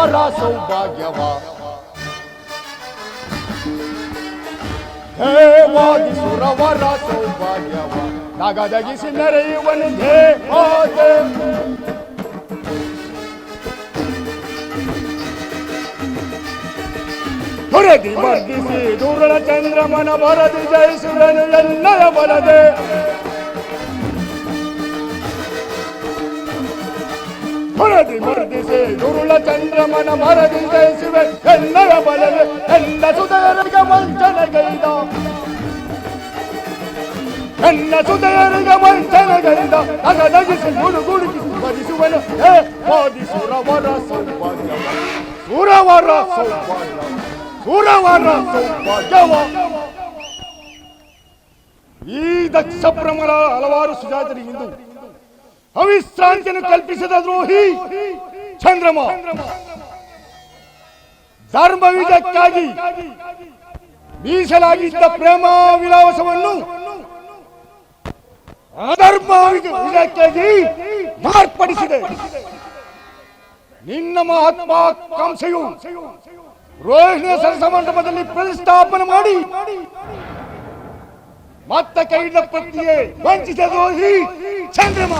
ಸುರವರ ಸೌಭಾಗ್ಯವ ಹೇ ವಾದಿ ಸುರವರ ಸೌಭಾಗ್ಯವ ದಗದಗಿಸಿ ಮೆರೆಯುವನಿಗೆ ಹೋದೆ ಹೊರದಿ ವರ್ಧಿಸಿ ದುರುಳ ಚಂದ್ರಮನ ಬರದಿ ಜಯಿಸುವನು ಎನ್ನಯ ಬಲದೆ ಹೊರದಿ ವರ್ಧಿಸಿ ದುರುಳ ಚಂದ್ರಮನ ಬರದಿ ಜಯಿಸುವೆ ಎನ್ನಯ ಬಲದೆ ಎನ್ನ ಸುಧರಿಗೆ ವಂಚನೆಗೈದ ಎನ್ನ ಸುಧರಿಗೆ ವಂಚನೆಗೈದ ಅಗದಗಿಸಿ ಗುಡುಗುಡುಗಿಸಿ ಭರಿಸುವನು ಹೇ ವಾದಿ ಸುರವರ ಸೌಭಾಗ್ಯವ ಸುರವರ ಸೌಭಾಗ್ಯವ ಸುರವರ ಸೌಭಾಗ್ಯವ. ಈ ದಕ್ಷ ಬ್ರಹ್ಮರ ಹಲವಾರು ಸುಜಾತರಿಗಿಂದು ಅವಿಶ್ರಾಂತಿಯನ್ನು ಕಲ್ಪಿಸಿದ ದ್ರೋಹಿ ಚಂದ್ರಮ ಧರ್ಮ ವಿಜಯಕ್ಕಾಗಿ ಮೀಸಲಾಗಿದ್ದ ಪ್ರೇಮ ವಿಲಾಸವನ್ನು ಅಧರ್ಮ ವಿಜಯಕ್ಕಾಗಿ ಮಾರ್ಪಡಿಸಿದೆ. ನಿನ್ನ ಮಹಾತ್ಮಾಕಾಂಕ್ಷೆಯು ರೋಹಿಣಿಯ ಸರಸ ಮಂಟಪದಲ್ಲಿ ಪ್ರತಿಷ್ಠಾಪನೆ ಮಾಡಿ ಮತ್ತೆ ಕೈದ ಪತ್ನಿಗೆ ವಂಚಿಸಿದ ದ್ರೋಹಿ ಚಂದ್ರಮ.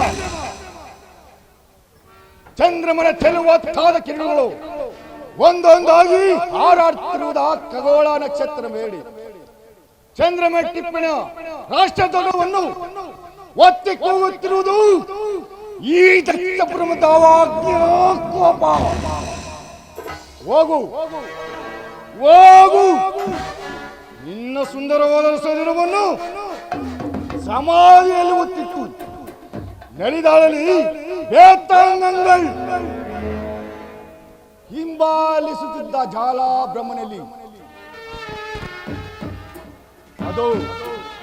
ಚಂದ್ರಮನ ಚೆಲುವತ್ತಾದ ಕಿರಣಗಳು ಒಂದೊಂದಾಗಿ ಹಾರಾಡ್ತಿರುವುದ ಖಗೋಳ ನಕ್ಷತ್ರ ಮೇಡಿ ಚಂದ್ರಮ ಟಿಪ್ಪಣಿಯ ರಾಷ್ಟ್ರಧ್ವಜವನ್ನು ಒತ್ತಿ ಕೂಗುತ್ತಿರುವುದು ಈ ದಕ್ಷ ಬ್ರಹ್ಮದ ಕೋಪ. ಹೋಗು ಹೋಗು, ನಿನ್ನ ಸುಂದರವಾದ ಶರೀರವನ್ನು ಸಮಾಧಿಯಲ್ಲಿ ಒತ್ತಿಟ್ಟು ನಲಿದಾಳಲಿ ಬೇತಾಂಗಗಳು ಹಿಂಬಾಲಿಸುತ್ತಿದ್ದ ಜಾಲ ಬ್ರಹ್ಮನಲ್ಲಿ ಅದು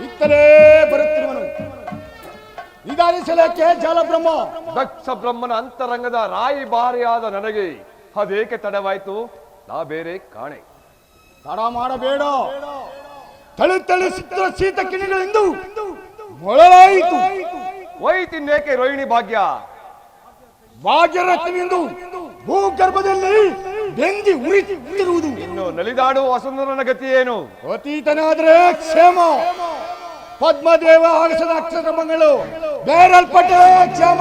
ಇತ್ತಲೇ ಬರುತ್ತಿರುವನು. ನಿಧಾನಿಸಲಕ್ಕೆ ಜಾಲ ಬ್ರಹ್ಮ ದಕ್ಷ ಬ್ರಹ್ಮನ ಅಂತರಂಗದ ರಾಯಿ ಬಾರಿಯಾದ ನನಗೆ ಅದೇಕೆ ತಡವಾಯ್ತು? ನಾ ಬೇರೆ ಕಾಣೆ. ತಡ ಮಾಡಬೇಡ. ತಳಿ ಸಿಕ್ಕ ಶೀತ ಕಿಣಿಗಳಿಂದ ಮೊಳಲಾಯಿತು. ಹೋಯ್ತಿನ್ನೇಕೆ ರೋಹಿಣಿ ಭಾಗ್ಯ? ಭಾಗ್ಯರತ್ನವೆಂದು ಭೂಗರ್ಭದಲ್ಲಿ ಬೆಂದಿ ಉರಿತಿರುವುದು. ಇನ್ನು ನಲಿದಾಡುವ ವಸುಂಧರನ ಗತಿ ಏನು? ಅತೀತನಾದ್ರೆ ಕ್ಷೇಮ. ಪದ್ಮದೇವ ಆಗಸದ ಅಕ್ಷರಮಗಳು ಬೇರಲ್ಪಟ್ಟೆ ಕ್ಷೇಮ.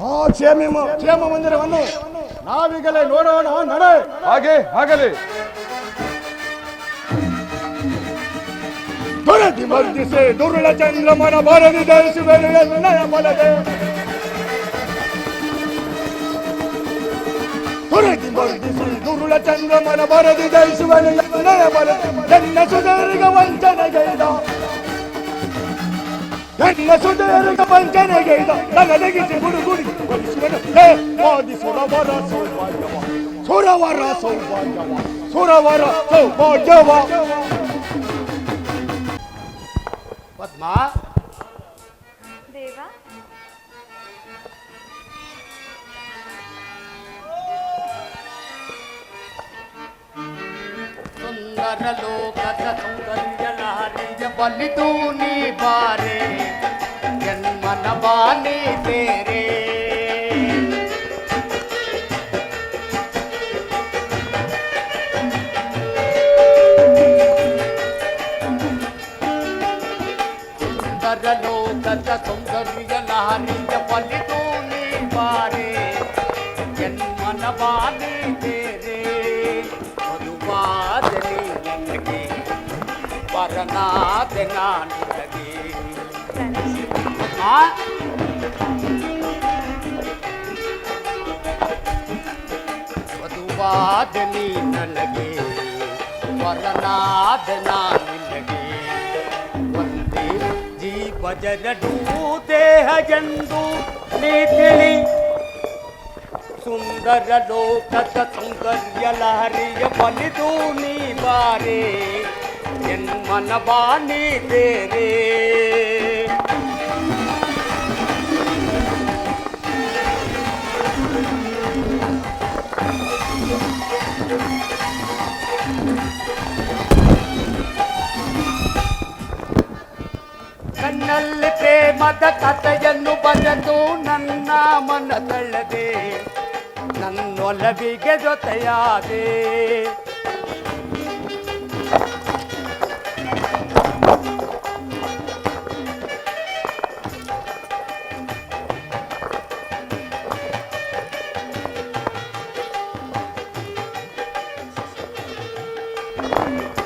ಆ ಕ್ಷೇಮ ಮಂದಿರವನ್ನು ನಾವೀಗಲೇ ನೋಡೋಣ. ನಡೆ. ಹಾಗೆ ಆಗಲಿ. ತೊರೆದಿ ಮರ್ದಿಸಿ ದುರುಳ ಚಂದ್ರಮನ ಬರದಿ ಜಯಿಸುವೆನು ಎನ್ನಯ ಬಲದೆ. ತೊರೆದಿ ಮರ್ದಿಸಿ ದುರುಳ ಚಂದ್ರಮನ ಬರದಿ ಜಯಿಸುವೆನು ಎನ್ನಯ ಬಲದೆ. ಎನ್ನ ಸುಧರಿಗೆ ವಂಚನೆಗೈದ ಎನ್ನ ಸುಧರಿಗೆ ವಂಚನೆಗೈದ ನಗದಗಿಸಿ ಗುಡುಗುಡಿ ಕೊಲಿಸುವೆನು ಹೇ ವಾದಿ ಸುರವರ ಸೌಭಾಗ್ಯವ ಸುರವರ ಸೌಭಾಗ್ಯವ ಸುರವರ ಸೌಭಾಗ್ಯವ. ಪದ್ಮ ದೇವ, ಸುಂದರ ಲೋಕದ ಸೌಂದರ್ಯ ನಾರಿಯ ಬಲಿದು ನೀ ಬಾರೆ ಜನ್ಮನ ಬಾನಿ ಬೇರೆ. ಲೋಕದ ಸೌಂದರ್ಯ ನಾರಿಯ ಬಲಿದು ನೀ ಬಾರೆ ಜನ್ಮನ ಬಾನಿ ಬೇರೆ. ಮಧುವಾದನೆ ನನಗೆ ಪರನಾದ ನಾನಿಗೆ. ಮಧುವಾದನೆ ನನಗೆ ಪರನಾದ ನಾನಿಗೆ. ಒಂದೇ ಜೀವಜರಡು ದೇಹಜಂದು ನೀ ತಿಳಿ. ಸುಂದರ ಲೋಕದ ಸೌಂದರ್ಯ ಲಹರಿಯ ಬಲಿದು ನೀ ಬಾರೆ ಜನ್ಮನ ಬಾನಿ ಬೇರೆ. ಕಣ್ಣಲ್ಲಿ ಪ್ರೇಮದ ಕಥೆಯನ್ನು ಬರೆದು ನನ್ನ ಮನದಲ್ಲದೆ ನನ್ನೊಲವಿಗೆ ಜೊತೆಯಾದೆ.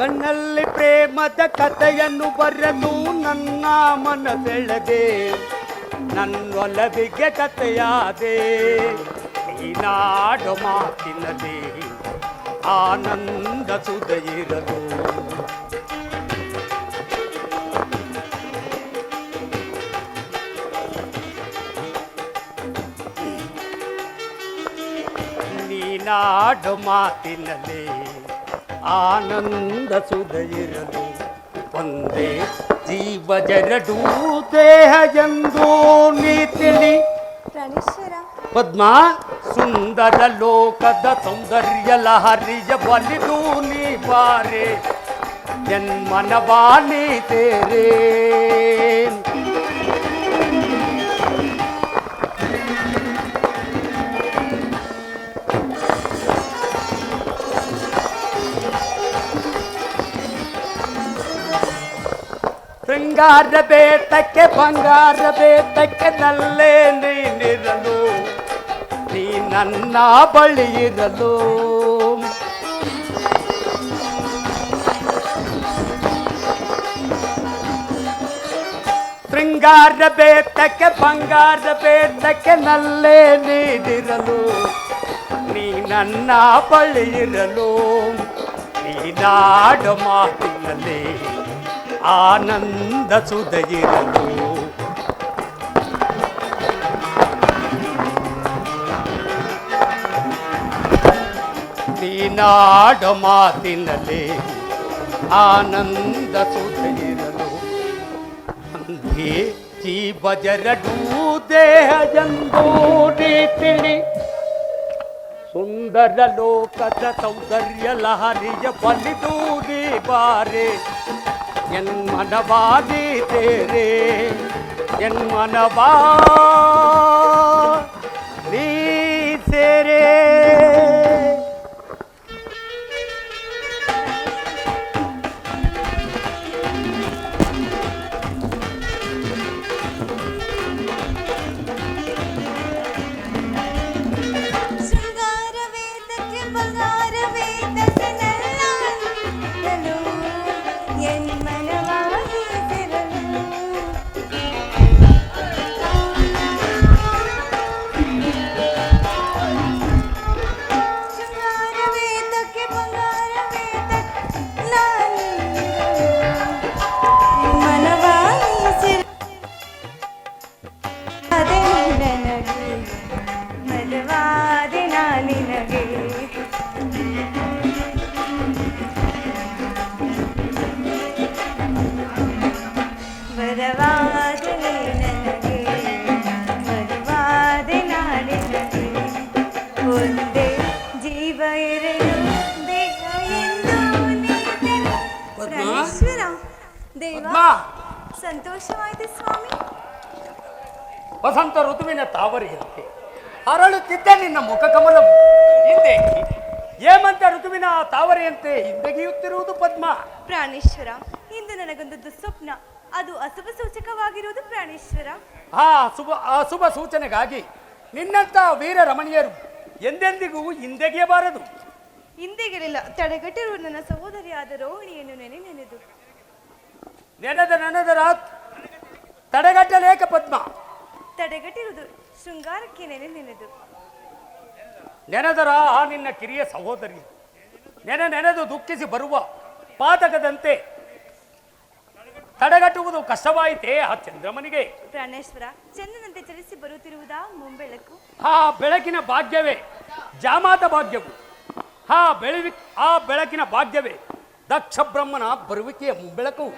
ಕಣ್ಣಲ್ಲಿ ಪ್ರೇಮದ ಕಥೆಯನ್ನು ಬರೆದು ನನ್ನ ಮನಸೆಳೆದೆ. ನನ್ನೊಲವಿಗೆ ಕಥೆಯಾದೆ. ನೀನಾಡೋ ಮಾತಿನಲ್ಲಿ ಆನಂದ ಸುಧೆಯಿರಲು. ನೀನಾಡೋ ಮಾತಿನಲ್ಲಿ ಆನಂದ ಸುಧೆಯಿರಲು. ಒಂದೇ ಜೀವ ಜರಡು ದೇಹ ಎಂದು ನೀ ತಿಳಿ. ಪದ್ಮ ಸುಂದರ ಲೋಕದ ಸೌಂದರ್ಯ ಲಹರಿಯ ಬಲಿದು ನೀ ಬಾರೆ. ಜನ್ಮನವಾಲಿ ತೇರೆ. ಶೃಂಗಾರ ಬೇಟಕ್ಕೆ ಬಂಗಾರ ಬೇಟಕ್ಕೆ ನಲ್ಲೇ ನೀನಿರಲು. ನೀ ನನ್ನ ಬಳಿ ಇರಲು. ಶೃಂಗಾರ ಬೇಟಕ್ಕೆ ಬಂಗಾರ ಬೇಟಕ್ಕೆ ನಲ್ಲೇ ನೀನಿರಲು. ನೀ ನನ್ನ ಬಳಿ ಇರಲು. ನೀನಾಡ ಮಾತಿನಲ್ಲಿ ಆನಂದ ಸುಧೆಯಿರಲು. ನೀನಾಡ ಮಾತಿನಲ್ಲಿ ಆನಂದ ಸುಧೆಯಿರಲು. ಅಂದೇ ಜೀವ ಜರಡು ದೇಹ ಎಂದು ನೀ ತಿಳಿ. ಸುಂದರ ಲೋಕದ ಸೌಂದರ್ಯ ಲಹರಿಯ ಬಲಿದು ನೀ ಬಾರೆ. ಎನ್ಮನವಾದಿ ತೇರೆ. ಎನ್ಮನವಾ ನೀ ಸೇರೆ. ಸಂತೋಷವಾಯಿತು ಸ್ವಾಮಿ. ವಸಂತ ಋತುವಿನ ತಾವರಿಯಂತೆ ಅರಳುತ್ತಿದ್ದ ನಿನ್ನ ಮುಖ ಕಮಲವು ಹಿಂದೆ ಹೇಮಂತ ಋತುವಿನ ತಾವರೆಯಂತೆ ಹಿಂದೆಗೆಯುತ್ತಿರುವುದು ಪದ್ಮ. ಪ್ರಾಣೇಶ್ವರ, ಇಂದು ನನಗೊಂದು ದುಸ್ವಪ್ನ. ಅದು ಅಶುಭ ಸೂಚಕವಾಗಿರುವುದು ಪ್ರಾಣೇಶ್ವರ. ಅಶುಭ ಸೂಚನೆಗಾಗಿ ನಿನ್ನಂತ ವೀರ ರಮಣೀಯರು ಎಂದೆಂದಿಗೂ ಹಿಂದೆಗೆಯಬಾರದು. ಹಿಂದೆಗೆಲಿಲ್ಲ, ತಡೆಗಟ್ಟಿರುವ ನನ್ನ ಸಹೋದರಿಯಾದ ರೋಹಿಣಿಯನ್ನು ನೆನೆದು ನೆನೆದರ ತಡೆಗಟ್ಟಲೇಕ ಪದ್ಮ. ತಡೆಗಟ್ಟಿರುವುದು ಶೃಂಗಾರಕ್ಕೆ ನೆನೆದು ನೆನೆದರ ಆ ನಿನ್ನ ಕಿರಿಯ ಸಹೋದರಿ ನೆನೆದು ದುಃಖಿಸಿ ಬರುವ ಪಾತಕದಂತೆ ತಡೆಗಟ್ಟುವುದು ಕಷ್ಟವಾಯಿತೇ ಆ ಚಂದ್ರಮನಿಗೆ. ಪ್ರಾಣೇಶ್ವರ, ಚಂದ್ರನಂತೆ ಚಲಿಸಿ ಬರುತ್ತಿರುವುದಾ ಮುಂಬೆಳಕು? ಆ ಬೆಳಕಿನ ಭಾಗ್ಯವೇ ಜಾಮಾತ ಭಾಗ್ಯವು. ಆ ಬೆಳಕಿನ ಭಾಗ್ಯವೇ ದಕ್ಷ ಬ್ರಹ್ಮನ ಬರುವಿಕೆಯ ಮುಂಬೆಳಕು.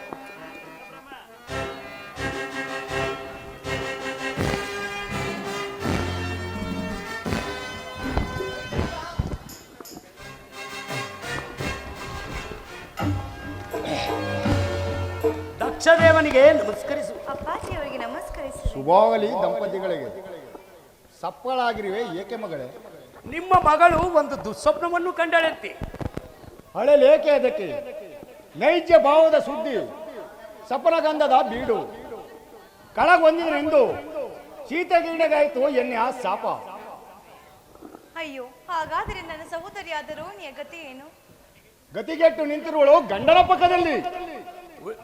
ದಕ್ಷದೇವನಿಗೆ ನಮಸ್ಕರಿಸು. ಅಪ್ಪಾಜಿಯವರಿಗೆ ನಮಸ್ಕರಿಸು. ಶುಭವಾಗಲಿ ದಂಪತಿಗಳಿಗೆ. ಸಫಲವಾಗಿರುವೆ ಏಕೆ ಮಗಳೇ? ನಿಮ್ಮ ಮಗಳು ಒಂದು ದುಸ್ವಪ್ನವನ್ನು ಕಂಡಳಂತೆ. ಅಳಲೇಕೆ ಅದಕ್ಕೆ? ನೈಜ ಭಾವದ ಸುದ್ದಿ, ಸಪನಗಂಧದ ಬೀಡು ಕಳಗೊಂದಿನಿಂದು ಶೀತಗೀಡಗಾಯಿತು ಎನ್ನೆ ಆ ಶಾಪ. ಅಯ್ಯೋ, ಹಾಗಾದರೆ ನನ್ನ ಸಹೋದರಿಯಾದ ರೋಹಿಣಿಯ ಗತಿ ಏನು? ಗತಿಗೆಟ್ಟು ನಿಂತಿರುವಳು ಗಂಡನ ಪಕ್ಕದಲ್ಲಿ.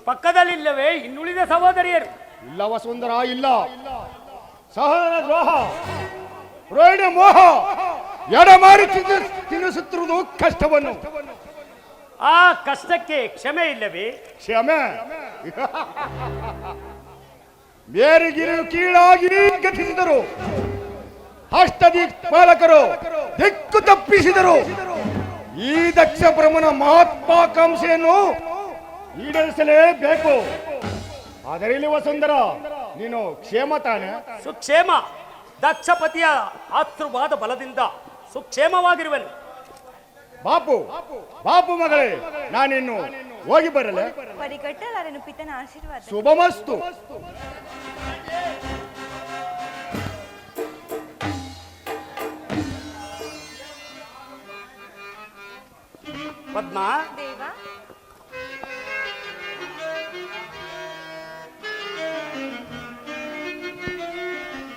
ಪಕ್ಕದಲ್ಲಿಲ್ಲವೇ ಇನ್ನುಳಿದ ಸಹೋದರಿಯರು? ಇಲ್ಲವ ಸುಂದರ, ಇಲ್ಲ. ಸಹೋದರ ದ್ರೋಹ, ರೋಹಿಣಿ ಮೋಹ ಎಡಮಾರಿ ತಿನ್ನಿಸುತ್ತಿರುವುದು ಕಷ್ಟವನ್ನು. ಆ ಕಷ್ಟಕ್ಕೆ ಕ್ಷಮೆ ಇಲ್ಲವೇ? ಕ್ಷಮೆ ಮೇರಿಗಿರು ಕೀಳಾಗಿ ಗತಿಸಿದರು, ಅಷ್ಟದಿಕ್ಪಾಲಕರು ದಿಕ್ಕು ತಪ್ಪಿಸಿದರು. ಈ ದಕ್ಷ ಬ್ರಹ್ಮನ ಮಹತ್ವಾಕಾಂಕ್ಷೆಯನ್ನು ಈಡೇರಿಸಲೇಬೇಕು. ಆದರೆ ಇಲ್ಲಿ ವಸುಂಧರ, ನೀನು ಕ್ಷೇಮ ತಾನೆ? ಸುಕ್ಷೇಮ. ದಕ್ಷಪತಿಯ ಆತೃವಾದ ಬಲದಿಂದ ಸುಕ್ಷೇಮವಾಗಿರುವನು. ಬಾಪು ಬಾಪು ಮಗಳೇ, ನಾನಿನ್ನು ಹೋಗಿ ಬರಲೆ? ಪರಿಕಟ್ಟಲಾರನು ಪಿತನ ಆಶೀರ್ವಾದ. ಶುಭಮಸ್ತು. ಪದ್ಮ, ದೇವ,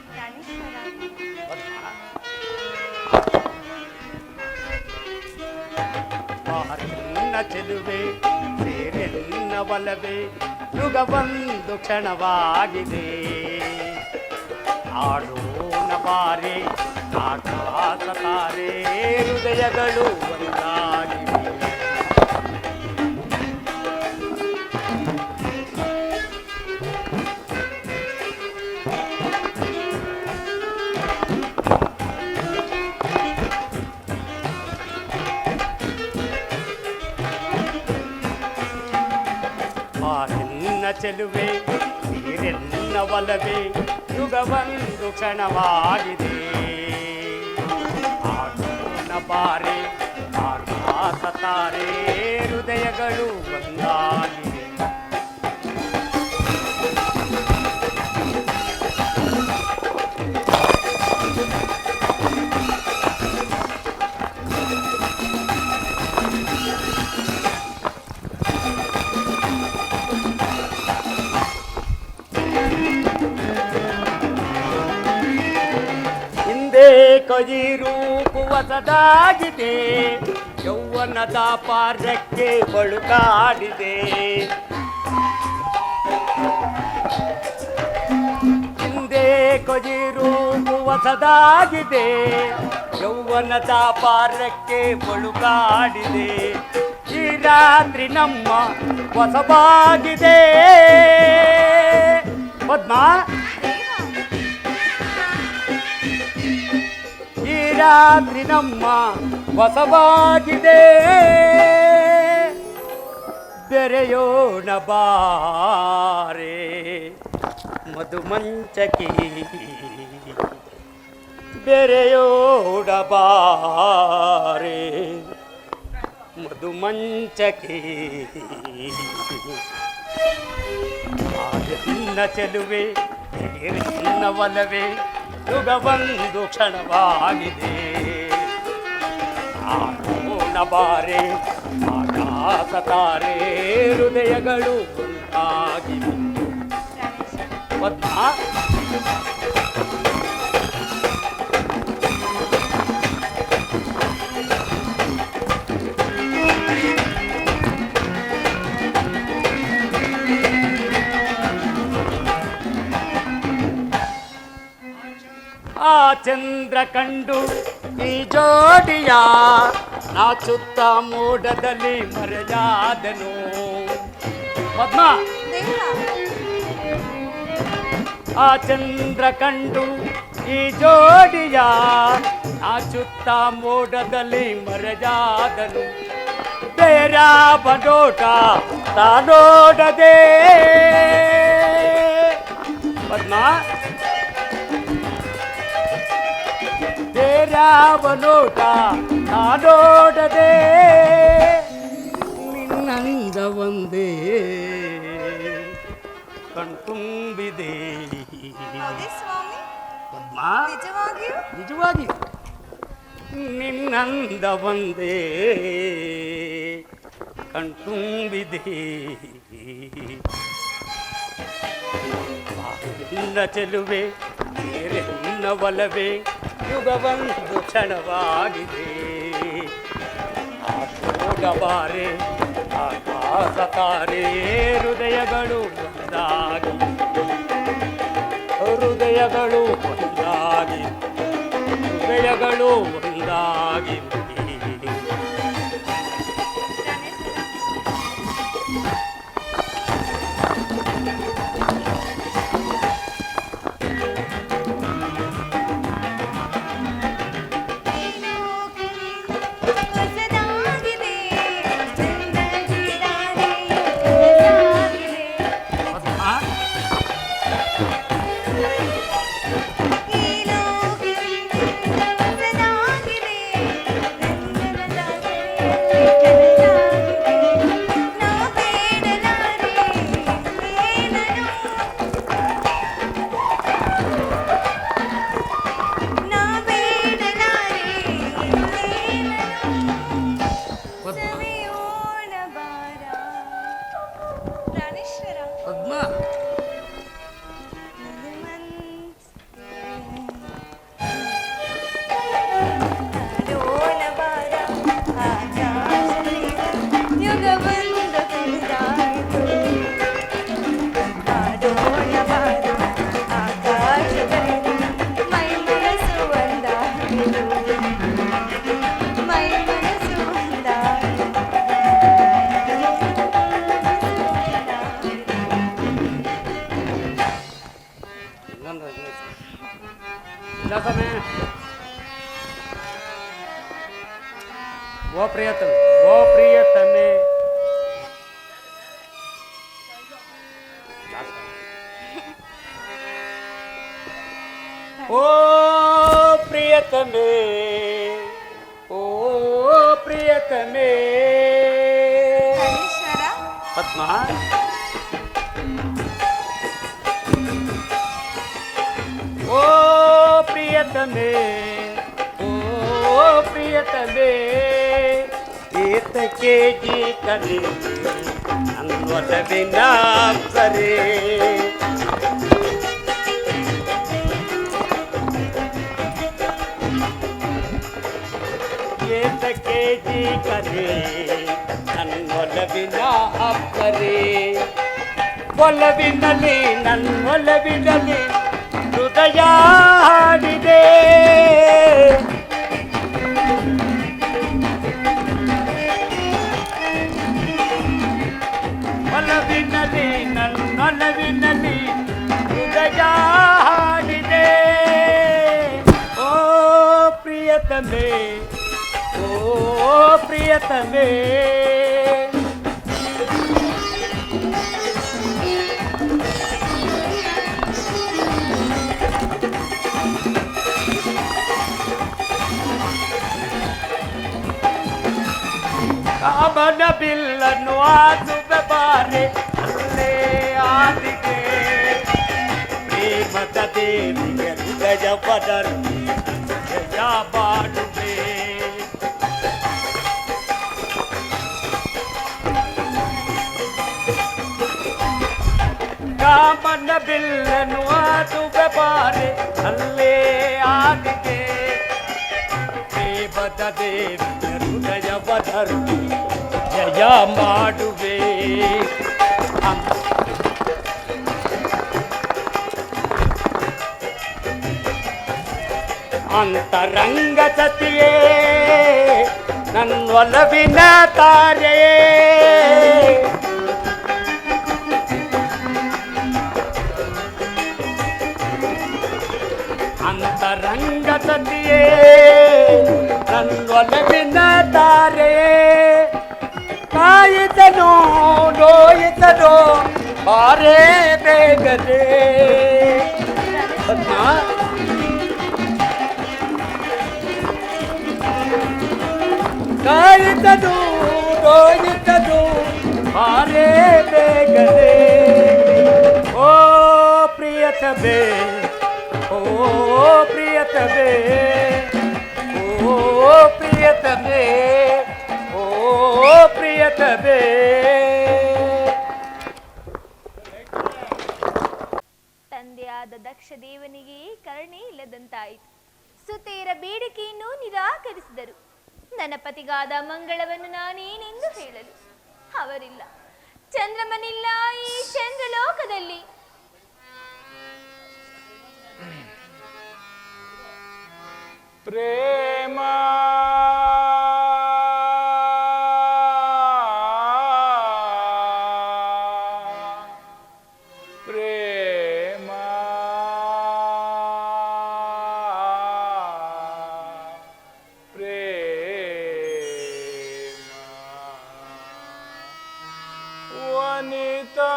ಪ್ರಾಣೇಶ್ವರ, ಬಾರನ್ನ ಚೆಲುವೆ ಸೇರೆನ್ನ ಬಲವೇ ಯುಗವೊಂದು ಕ್ಷಣವಾಗಿದೆ. ಆಡೋಣ ಬಾರೆ ಆಕಾಶ ತಾರೆ ಹೃದಯಗಳು ಒಂದಾಗಿವೆ. ಬಾರನ್ನ ಚೆಲುವೆ ನೀರೆನ್ನ ಒಲವೇ ಯುಗವೊಂದು ಕ್ಷಣವಾಗಿದೆ. ಆಡೋಣ ಬಾರೆ ಆಕಾಶ ತಾರೆ ಹೃದಯಗಳು ಒಂದಾಗಿವೆ. ಕೈ ರೂಪು ಹೊಸದಾಗಿದೆ, ಯೌವನದ ಪಾರ್ಯಕ್ಕೆ ಬಳುಕಾಡಿದೆ. ಹಿಂದೆ ಕೈ ರೂಪು ಹೊಸದಾಗಿದೆ, ಯೌವನದ ಪಾರ್ಯಕ್ಕೆ ಬಳುಕಾಡಿದೆ. ಈ ರಾತ್ರಿ ನಮ್ಮ ಹೊಸವಾಗಿದೆ. ಪದ್ಮ, ಈ ರಾತ್ರಿ ನಮ್ಮ ಹೊಸವಾಗಿದೆ. ಬೆರೆಯೋಣ ಬಾರೆ ಮಧುಮಂಚಕಿ, ಬೆರೆಯೋಣ ಬಾರೆ ಮಧುಮಂಚಕಿ. ಆಯನ್ನ ಚೆಲುವೆ ನೀರಿನ ಒಲವೇ ಯುಗವೊಂದು ಕ್ಷಣವಾಗಿದೆ. ಆಡೋಣ ಬಾರೆ ಆಕಾಶ ತಾರೆ ಹೃದಯಗಳು ಒಂದಾಗಿವೆ. ಪದ್ಮ, ಆ ಚಂದ್ರ ಕಂಡು ಈ ಜೋಡಿಯ ನಾಚುತ್ತ ಮೋಡದಲ್ಲಿ ಮರೆಯಾದನು. ಪದ್ಮ, ಆ ಚಂದ್ರ ಕಂಡು ಈ ಜೋಡಿಯ ನಾಚುತ್ತ ಮೋಡದಲ್ಲಿ ಮರೆಯಾದನು. ಬೇರಾವ ನೋಟ ತಾನೋಡದೆ. ಪದ್ಮ, ಬೇರಾವ ನೋಟ ನಾನೋಡದೆ. ನಿನ್ನಂದ ಒಂದೇ ಕಣ್ತುಂಬಿದೆ. ಹೌದೇ ಸ್ವಾಮಿ? ಪದ್ಮ, ನಿಜವಾಗಿಯೂ? ನಿಜವಾಗಿ ನಿನ್ನಂದ ಒಂದೇ ಕಣ್ತುಂಬಿದೆ ನಿನ್ನ ಚೆಲುವೆ ಬೇರೆ ನಿನ್ನ ಒಲವೇ ಯುಗವೊಂದು ಕ್ಷಣವಾಗಿದೆ ಆಟೋಡಬಾರೆ ಆಕಾಶ ತಾರೆ ಹೃದಯಗಳು ಒಂದಾಗಿ ಹೃದಯಗಳು ಒಂದಾಗಿ ಹೃದಯಗಳು ಒಂದಾಗಿ वो प्रियतमे ओ प्रियतमे ओ प्रियतमे पद्मा ओ प्रियतमे ओ प्रियतमे ಏತಕ್ಕೆ ಜೀ ಕರೆ ಅನ್ವಸವಿನ ಸರೆ ಏತಕ್ಕೆ ಜೀ ಕರೆ ನನ್ನೊಲವಿನ ಅಪ್ಪರೆ ಒಲವಿನಲ್ಲಿ ನನ್ನೊಲವಿನಲ್ಲಿ ಹೃದಯ ಹಾಡಿದೆ ಒಲವಿನಲ್ಲಿ ನನ್ನೊಲವಿನಲ್ಲಿ ಹೃದಯ ಹಾಡಿದೆ ಓ ಪ್ರಿಯತಮೆ ಓ ಪ್ರಿಯತಮೆ ಕಾಮನ ಬಿಲ್ಲನ್ನು ಆದುವೆ ಬಾರೆ ಅಲ್ಲೇ ಆದಿಗೆ ಪ್ರೇಮದ ದೇವಿಗೆ ಹೃದಯ ಪದರು ಜಯ ಬಾಡುವೆ ಕಾಮನ ಬಿಲ್ಲನ್ನು ಆದುವೆ ಬಾರೆ ಅಲ್ಲೇ ಆದಿಗೆ ಪ್ರೇಮದ ದೇವಿಗೆ ಹೃದಯ ಪದರು ಜಯ ಮಾಡುವೆ ಅಂತರಂಗ ಸತಿಯೇ ನನ್ನೊಲವಿನ ತಾರೆಯೇ ಅಂತರಂಗ ಸತಿಯೇ ನನ್ನೊಲವಿನ ತಾರೆಯೇ ಕಾಯಿತನು ನೋಯಿತನು ಬಾರೇ ಬೇಗದೆ ಕಾಯಿತನು ನೋಯಿತನು ಬಾರೇ ಬೇಗದೆ ಓ ಪ್ರಿಯತಮೆ ಓ ಪ್ರಿಯತಮೆ ಓ ಸುತೆಯರ ಬೇಡಿಕೆಯನ್ನು ನಿರಾಕರಿಸಿದರು. ನನ್ನ ಪತಿಗಾದ ಮಂಗಳವನ್ನು ನಾನೇನೆಂದು ಹೇಳಲು? ಅವರಿಲ್ಲ, ಚಂದ್ರಮನಿಲ್ಲ ಈ ಚಂದ್ರಲೋಕದಲ್ಲಿ. ಪ್ರೇಮ ಪ್ರೇಮ ಪ್ರೇಮ ವನಿತಾ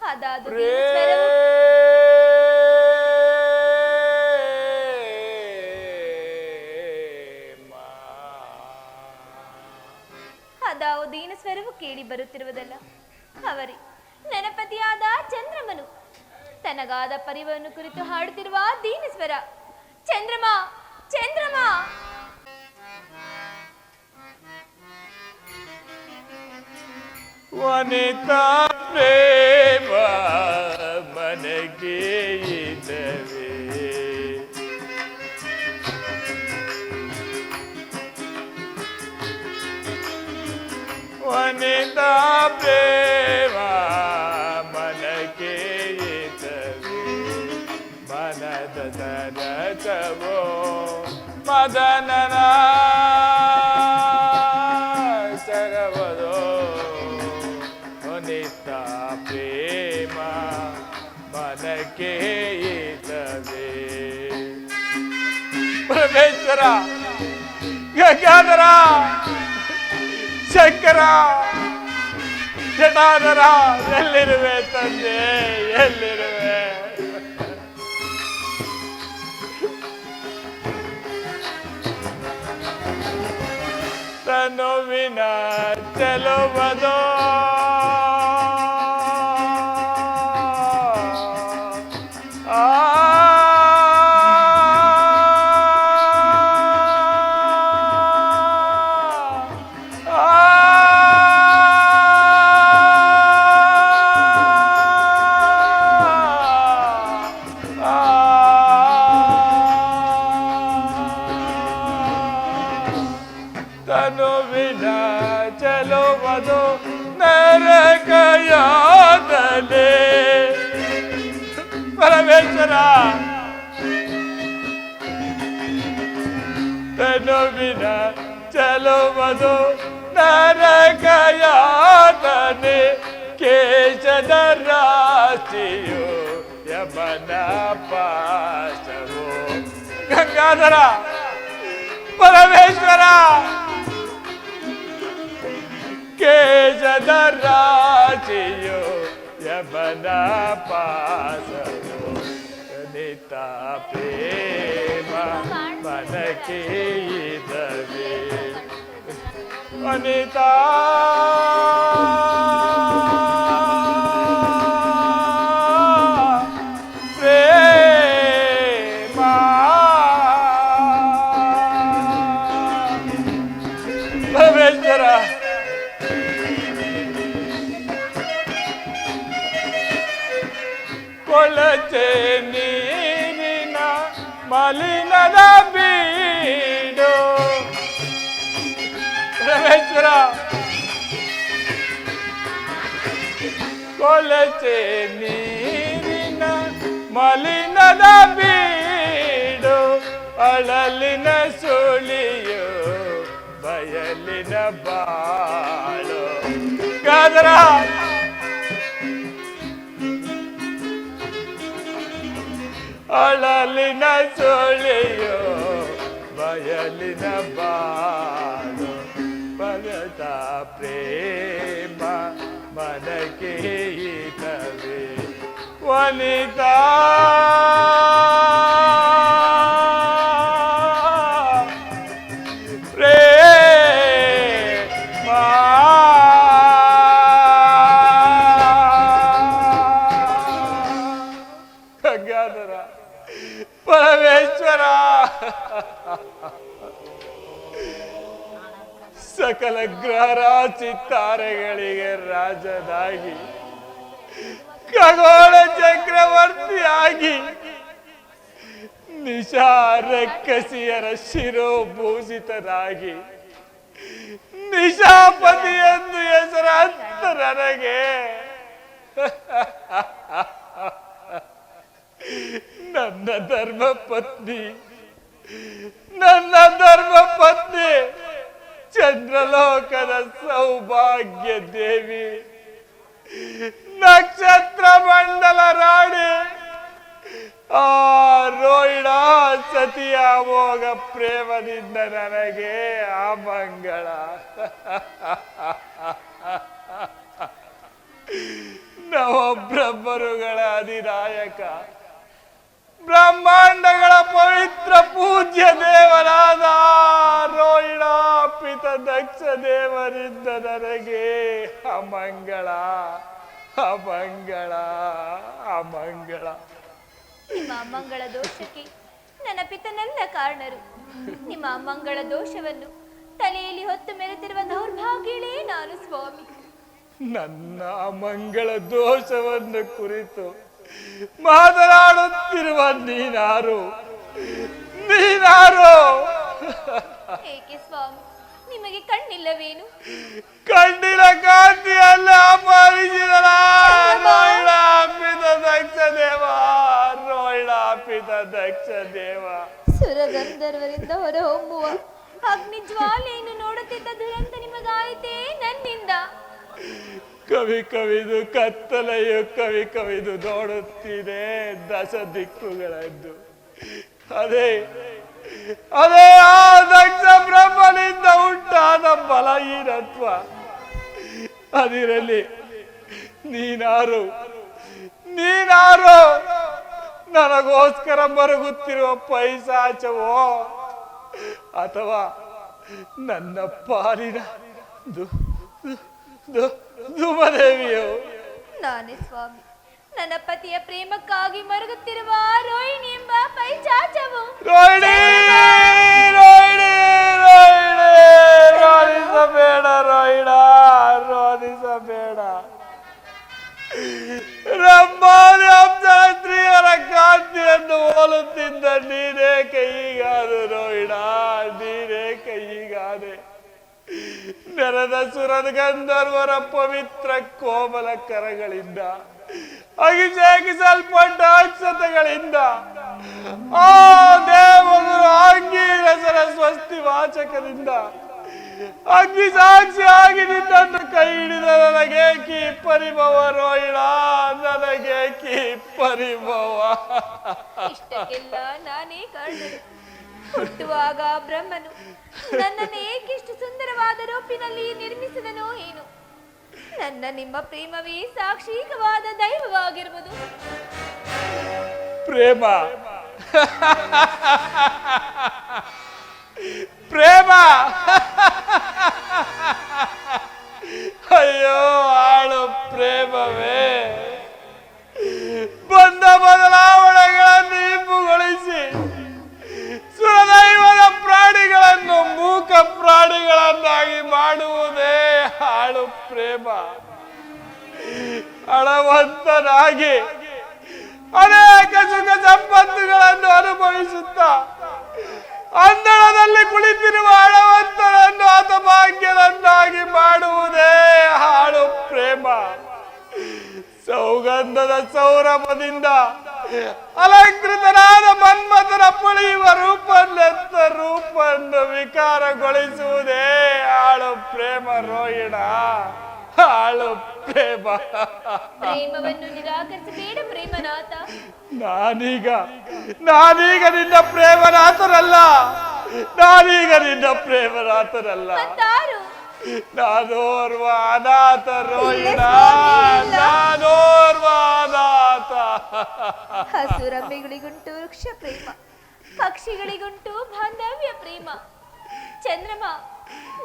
ಅದಾದ ದೀನ ಸ್ವರವು ಕೇಳಿ ಬರುತ್ತಿರುವುದಲ್ಲ. ಅವರೇ ನನ್ನ ಪತಿಯಾದ ಚಂದ್ರಮನು. ತನಗಾದ ಪರಿವನ್ನು ಕುರಿತು ಹಾಡುತ್ತಿರುವ ದೀನ ಸ್ವರ. ಚಂದ್ರಮ, ಚಂದ್ರಮ. ವನಿತಾ ಪ್ರೇಮ ಮನಗೆ ಇದ್ದವೇ ವನಿತಾ ಪ್ರೇಮ ಮನಗೆ ಇದ್ದವೇ ಮನದ ದರಕವೋ ಮದನನ ಪ್ರೇಮ ಮನಕ್ಕೆ ಇದ್ದವೇ ಪರಮೇಶ್ವರ ಗಂಗಾಧರ ಶಂಕರ ಜಟಾಧರ ಎಲ್ಲಿರುವೆ ತಂದೆ, ಎಲ್ಲಿರುವೆ? ತನುವಿನ ಚೆಲುವದೋ ತನುವಿನ ಚೆಲುವದು ನರಕಯಾತನೆ ಪರಮೇಶ್ವರ ತನುವಿನ ಚೆಲುವದು ನರಕಯಾತನೆ ಕೇಶದ ರಾಶಿಯು ಯಮನ ಪಾಶವು ಗಂಗಾಧರ ಪರಮೇಶ್ವರ ಕೇಶದ ರಾಶಿಯು ಯಮನ ಪಾಶವು ನಿತ ಪ್ರೇಮ ಮನಕ್ಕೆ ಇದ್ದವೇ ಅನಿತಾ ಪರಮೇಶ್ವರ ಕೊಳಚೆ ನೀರಿನ ಮಲಿನದ ಬೀಡು ಪರಮೇಶ್ವರ ಕೊಳಚೆ ನೀರಿನ ಮಲಿನದ ಬೀಡು ಅಳಲಿನ ಸುಳಿಯು ಬಯಲಿನ ಬಾಳು ಗಾದರ ಅಳಲಿನ ಸುಳಿಯು ಬಯಲಿನ ಬಾಳು ಪರತ ಪ್ರೇಮ ಮನಕ್ಕೆ ಇದ್ದವೇ ವನಿತಾ ಗಂಗಾಧರ ಪರಮೇಶ್ವರ ಸಕಲ ಗ್ರಹ ಚಿತ್ತಾರೆಗಳಿಗೆ ರಾಜನಾಗಿ ಖಗೋಳ ಚಕ್ರವರ್ತಿಯಾಗಿ ನಿಶಾರಕ್ಕಸಿಯರ ಶಿರೋಭೂಷಿತರಾಗಿ ನಿಶಾಪತಿ ಎಂದು ಹೆಸರಾಂತ ನನಗೆ ನನ್ನ ಧರ್ಮ ಪತ್ನಿ ಚಂದ್ರಲೋಕದ ಸೌಭಾಗ್ಯ ದೇವಿ ನಕ್ಷತ್ರ ಮಂಡಲ ರಾಣಿ ಆ ರೋಹಿಣ ಸತಿಯ ಅಮೋಘ ಪ್ರೇಮದಿಂದ ನನಗೆ ಆ ಮಂಗಳ ನವಬ್ರಹ್ಮರುಗಳ ಅಧಿನಾಯಕ ಬ್ರಹ್ಮಾಂಡಗಳ ಪವಿತ್ರ ಪೂಜ್ಯ ದೇವರಾದ ರೋಹಿಣ ಪಿತ ದಕ್ಷ ದೇವರಿಂದ ನನಗೆ ಅಮಂಗಳ ಅಮಂಗಳ ಅಮಂಗಳ. ನಿಮ್ಮ ಅಮಂಗಳ ದೋಷಕ್ಕೆ ನನ್ನ ಪಿತನೆಲ್ಲ ಕಾರಣರು. ನಿಮ್ಮ ಅಮಂಗಳ ದೋಷವನ್ನು ತಲೆಯಲ್ಲಿ ಹೊತ್ತು ಮೆರೆತಿರುವ ದೌರ್ಭಾಗ್ಯಳೇ ನಾನು ಸ್ವಾಮಿ. ನನ್ನ ಅಮಂಗಳ ದೋಷವನ್ನು ಕುರಿತು ಮಾತನಾಡುತ್ತಿರುವ ನೀನಾರು ಏಕೆ ಸ್ವಾಮಿ, ನಿಮಗೆ ಕಣ್ಣಿಲ್ಲವೇನು? ಕಣ್ಣಿನ ಕಾಂತಿಯಲ್ಲ ಅಪಹರಿಸಿದಳ ರೋಹಿಣಾಪಿತ ದಕ್ಷ ದೇವ, ರೋಹಿಣಾಪಿತ ದಕ್ಷ ದೇವ. ಸುರಗಂಧರ್ವರಿಂದ ಹೊರಹೊಮ್ಮುವ ಅಗ್ನಿ ಜ್ವಾಲೆಯನ್ನು ನೋಡುತ್ತಿದ್ದ ದುರಂತ ನಿಮಗಾಯಿತೇ ನನ್ನಿಂದ. ಕವಿ ಕವಿದು ಕತ್ತಲೆಯು ಕವಿ ಕವಿದು ನೋಡುತ್ತಿದೆ ದಶ ದಿಕ್ಕುಗಳದ್ದು. ಅದೇ ಅದೇ ಆ ದಕ್ಷ ಬ್ರಹ್ಮನಿಂದ ಉಂಟಾದ ಬಲಹೀನತ್ವ. ಅದಿರಲಿ, ನೀನಾರು ನನಗೋಸ್ಕರ ಮರುಗುತ್ತಿರುವ ಪೈಸಾಚವೋ ಅಥವಾ ನನ್ನ ಪಾಲಿನ ಧೂಮದೇವಿಯೋ? ನಾನೇ ಸ್ವಾಮಿ, ನನ್ನ ಪತಿಯ ಪ್ರೇಮಕ್ಕಾಗಿ ಮರುಗುತ್ತಿರುವ ರೋಹಿಣಿ ಎಂಬ ಪೈಚಾಚವು. ರೋಧಿಸಬೇಡ ರೋಹಿಣ, ರೋಧಿಸಬೇಡ. ರಂಭಾದಿ ಅಪ್ಸರಾಸ್ತ್ರೀಯರ ಕಾಂತಿಯನ್ನು ಹೋಲುತ್ತಿದ್ದ ನೀನೇ ಕೈಗಾದೆ ರೋಹಿಣ, ನೀನೇ ಕೈಗಾದೆ. ನೆರೆದ ಸುರದ ಗಂಧರ್ವರ ಪವಿತ್ರ ಕೋಮಲ ಕರಗಳಿಂದ ಅಭಿಷೇಕಿಸಲ್ಪಟ್ಟ ಅಕ್ಷತೆಗಳಿಂದ ಆ ದೇವರು ಆಂಗೀರಸರ ಸ್ವಸ್ತಿ ವಾಚಕದಿಂದ ಅಗ್ನಿ ಸಾಕ್ಷಿಯಾಗಿ ನಿನ್ನನ್ನು ಕೈ ಹಿಡಿದ ನನಗೆ ಕೀ ಪರಿಭವ ರೋಹಿಣ, ನನಗೆ ಕೀ ಪರಿಭವ. ಇಷ್ಟಕ್ಕೆಲ್ಲ ನಾನೇ ಕಾರಣರು. ಹುಟ್ಟುವಾಗ ಬ್ರಹ್ಮನು ನನ್ನನ್ನು ಏಕಿಷ್ಟು ಸುಂದರವಾದ ರೂಪಿನಲ್ಲಿ ನಿರ್ಮಿಸಿದನೋ ಏನು? ನನ್ನ ನಿಮ್ಮ ಪ್ರೇಮವೇ ಸಾಕ್ಷಿಕವಾದ ದೈವವಾಗಿರುವುದು. ಪ್ರೇಮ ಪ್ರೇಮ ಅಯ್ಯೋ ಆಳು ಪ್ರೇಮವೇ, ಬಂದ ಬದಲಾವಣೆಗಳನ್ನು ಇಂಪುಗೊಳಿಸಿ ಸುರದೈವದ ಪ್ರಾಣಿಗಳನ್ನು ಮೂಕ ಪ್ರಾಣಿಗಳನ್ನಾಗಿ ಮಾಡುವುದೇ ಹಾಳು ಪ್ರೇಮ. ಹಣವಂತನಾಗಿ ಅನೇಕ ಸುಖ ಸಂಪತ್ತುಗಳನ್ನು ಅನುಭವಿಸುತ್ತಾ ಅಂಗಳದಲ್ಲಿ ಕುಳಿತಿರುವ ಹಣವಂತರನ್ನು ಹತಭಾಗ್ಯರನ್ನಾಗಿ ಮಾಡುವುದೇ ಹಾಳು ಪ್ರೇಮ. ಸೌಗಂಧದ ಸೌರಭದಿಂದ ಅಲಂಕೃತನಾದ ಮನ್ಮಥನ ಪುಳಿಯುವ ರೂಪವನ್ನು ವಿಕಾರಗೊಳಿಸುವುದೇ ಹಾಳು ಪ್ರೇಮ ರೋಹಿಣ, ಹಾಳು ಪ್ರೇಮ. ಪ್ರೇಮವನ್ನು ನಿರಾಕರಿಸಬೇಡ ಪ್ರೇಮನಾಥ. ನಾನೀಗ ನಿನ್ನ ಪ್ರೇಮನಾಥರಲ್ಲ, ಮತ್ತಾರು? ನಾನೋರ್ವ ಅನಾಥ ರೋಹಿಣ, ನಾನೋರ್ವ ಅನಾಥ. ಹಸುರಮ್ಮಿಗಳಿಗುಂಟು ವೃಕ್ಷ ಪ್ರೇಮ, ಪಕ್ಷಿಗಳಿಗುಂಟು ಬಾಂಧವ್ಯ ಪ್ರೇಮ. ಚಂದ್ರಮ,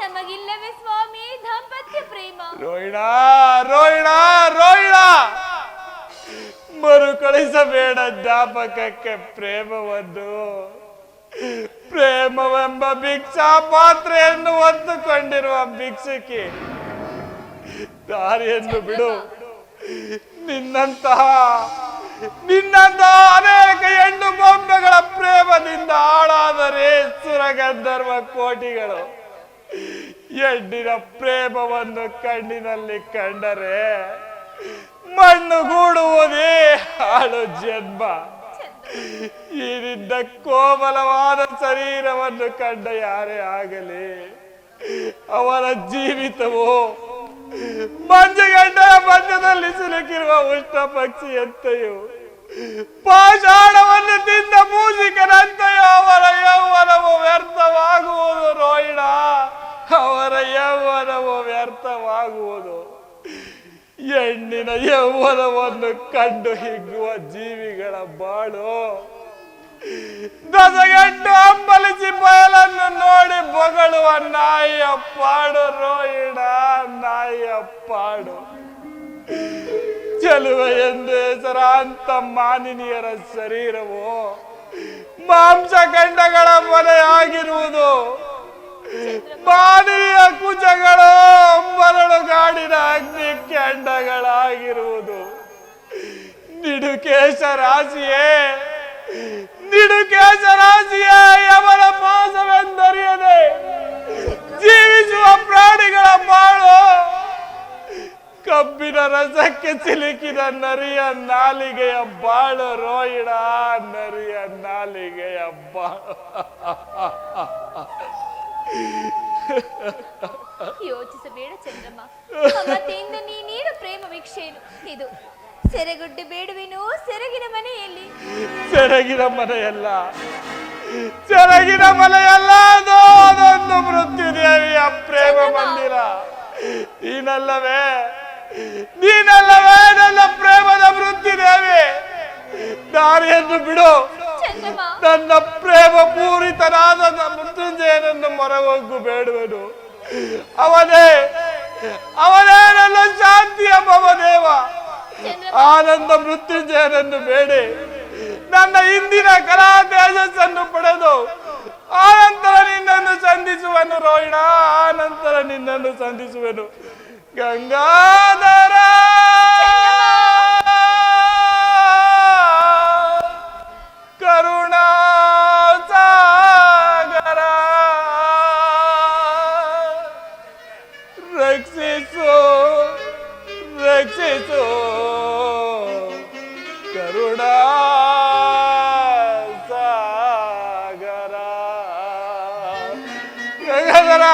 ನಮಗಿಲ್ಲವೇ ಸ್ವಾಮಿ ದಾಂಪತ್ಯ ಪ್ರೇಮ? ರೋಹಿಣ ಮರುಕಳಿಸಬೇಡ ಜ್ಞಾಪಕಕ್ಕೆ ಪ್ರೇಮವನ್ನು. ಪ್ರೇಮವೆಂಬ ಭಿಕ್ಷಾ ಪಾತ್ರೆಯನ್ನು ಹೊತ್ತುಕೊಂಡಿರುವ ಭಿಕ್ಷುಕಿ, ದಾರಿಯನ್ನು ಬಿಡು. ನಿನ್ನಂತಹ ಅನೇಕ ಹೆಣ್ಣು ಬೊಂಬೆಗಳ ಪ್ರೇಮದಿಂದ ಹಾಳಾದರೆ ಸುರಗಂಧರ್ವ ಕೋಟಿಗಳು. ಹೆಣ್ಣಿನ ಪ್ರೇಮವನ್ನು ಕಣ್ಣಿನಲ್ಲಿ ಕಂಡರೆ ಮಣ್ಣುಗೂಡುವುದೇ ಹಾಳು ಜನ್ಮ. ಈ ನಿನ್ನ ಕೋಮಲವಾದ ಶರೀರವನ್ನು ಕಂಡ ಯಾರೇ ಆಗಲಿ ಅವರ ಜೀವಿತವು ಮಂಜುಗಡ್ಡೆಯ ಮಧ್ಯದಲ್ಲಿ ಸಿಲುಕಿರುವ ಉಷ್ಣ ಪಕ್ಷಿಯಂತೆಯೂ ಪಾಷಾಣವನ್ನು ತಿಂದ ಮೂಸಿಕನಂತೆಯೂ ಅವರ ಯೌವನವು ವ್ಯರ್ಥವಾಗುವುದು ರೋಹಿಣ. ಅವರ ಯೌವನವು ವ್ಯರ್ಥವಾಗುವುದು. ಹೆಣ್ಣಿನ ಯೌವನವನ್ನು ಕಂಡು ಹಿಗ್ಗುವ ಜೀವಿಗಳ ಬಾಳು ದಸಗಟ್ಟು ಹಂಬಲಿಸಿ ಬಯಲನ್ನು ನೋಡಿ ಬೊಗಳುವ ನಾಯಿಯ ಪಾಡು ರೋಹಿಣ, ನಾಯಿಯ ಪಾಡು. ಚೆಲುವೆ ಎಂದು ಹೆಸರಾಂತ ಮಾನಿನಿಯರ ಶರೀರವು ಮಾಂಸಖಂಡಗಳ ಮನೆಯಾಗಿರುವುದು. ಮಾನಿನಿಯ ಕುಚಗಳು ಮರಳುಗಾಡಿನ ಅಗ್ನಿ ಕೆಂಡಗಳಾಗಿರುವುದು. ನಿಡುಕೇಶ ರಾಶಿಯೇ ಯವರ ಮೋಸವೆಂದರಿಯದೆ ಜೀವಿಸುವ ಪ್ರಾಣಿಗಳ ಬಾಳು ಕಬ್ಬಿನ ರಸಕ್ಕೆ ಸಿಲುಕಿದ ನರಿಯ ನಾಲಿಗೆಯ ಬಾಳು ರೋಹಿಣ, ನರಿಯ ನಾಲಿಗೆಯ ಬಾಳು. ಯೋಚಿಸಬೇಡ ಚಂದ್ರಮ್ಮ, ಮಮತೆಯಿಂದ ನೀ ನೀಡು ಪ್ರೇಮ ಭಿಕ್ಷೆಯನ್ನು. ಇದು ಸೆರೆಗುಡ್ಡು ಬೇಡುವೆನು ಸೆರಗಿನ ಮನೆಯಲ್ಲಿ. ಸೆರಗಿನ ಮನೆಯಲ್ಲ, ಸೆರಗಿನ ಮನೆಯಲ್ಲ, ಅದೊಂದು ಮೃತ್ಯುದೇವಿಯ ಪ್ರೇಮ ಮಂದಿರ. ನೀನಲ್ಲವೇ ನನ್ನ ಪ್ರೇಮದ ಮೃತ್ಯುದೇವಿ. ದಾರಿಯನ್ನು ಬಿಡು. ನನ್ನ ಪ್ರೇಮ ಪೂರಿತನಾದ ಮೃತ್ಯುಂಜಯನನ್ನು ಮೊರಹೊಗ್ಗು ಬೇಡುವೆನು. ಅವನೇ ನನ್ನ ಶಾಂತಿಯ ಭವದೇವ. ಆನಂದ ಮೃತ್ಯುಂಜಯನನ್ನು ಬೇಡಿ ನನ್ನ ಹಿಂದಿನ ಕಲಾ ತೇಜಸ್ಸನ್ನು ಪಡೆದು ಆನಂತರ ನಿನ್ನನ್ನು ಸಂಧಿಸುವೆನು ರೋಹಿಣ, ಆನಂತರ ನಿನ್ನನ್ನು ಸಂಧಿಸುವೆನು. ಗಂಗಾಧರ ಕರುಣಾ ಸಾಗರ ರಕ್ಷಿಸು ಕರುಣಾ ಸಾಗರ. ಗಂಗಾಧರ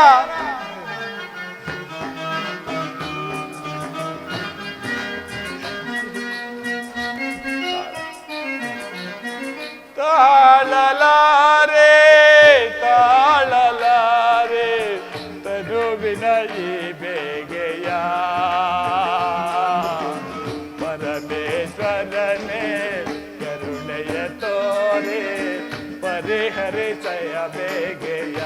ತಾಳಲಾರೆ ತನುವಿನ ಈ ಬೇಗೆಯ ಪರಮೇಶ್ವರನೇ ಕರುಣೆಯ ತೋರೆ ಪರಿಹರಿಸಯ ಬೇಗೆಯ.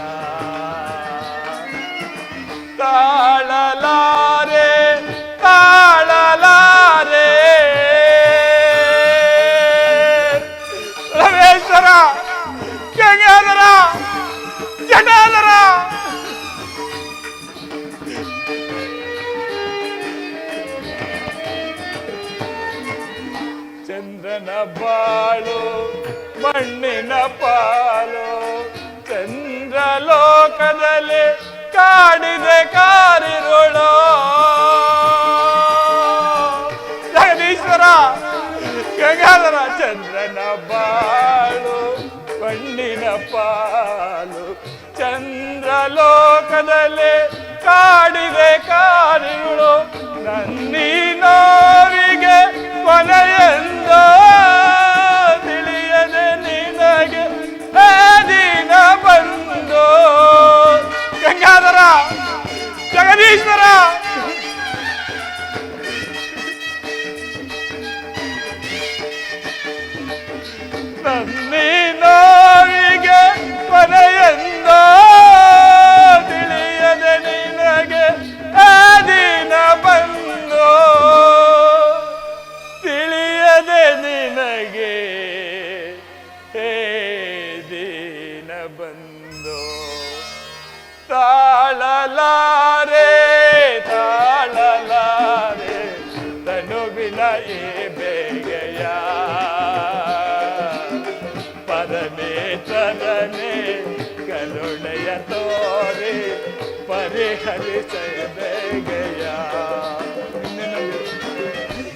ತಾಳಲಾರೆ ರಮೇಶ್ವರ, ಗಂಗಾಧರ, ಜಟಾಧರ. ಚಂದ್ರನ ಬಾಳು ಮಣ್ಣಿನ ಪಾಲು, ಚಂದ್ರಲೋಕದಲ್ಲಿ ಕಾಡಿದೆ ಕಾರಿರುಳು. ಜಗದೀಶ್ವರ, ಗಂಗಾಧರ. ಚಂದ್ರನ ಬಾಳು ಮಣ್ಣಿನ ಪಾಲು, ಚಂದ್ರಲೋಕದಲ್ಲಿ ಕಾಡಿದೆ ಕಾರಿರುಳು. ನನ್ನೀ ನೋವಿಗೆ ಕೊನೆಯೆಂದೋ ತಿಳಿಯದೆ ನಿನಗೆ ದಿನ ಬಂದು. ಗಂಗಾಧರ, ಜಗದೀಶ್ವರ. ನನ್ನೀ ನೋವಿಗೆ ಕೊನೆಯೆಂದೋ ತಿಳಿಯದೆ ನಿನಗೆ ದಿನ ಬಂದು. ತಿಳಿ ಬಂದು ತಾಳಲಾರೆ ತಾಳಲಾರೆ ತನುವಿನ ಈ ಬೇಗೆಯ ಪರಮೇಶ್ವರನೇ ಕರುಣೆಯ ತೋರಿ ಪರಿಹರಿಸ ಬೇಗೆಯ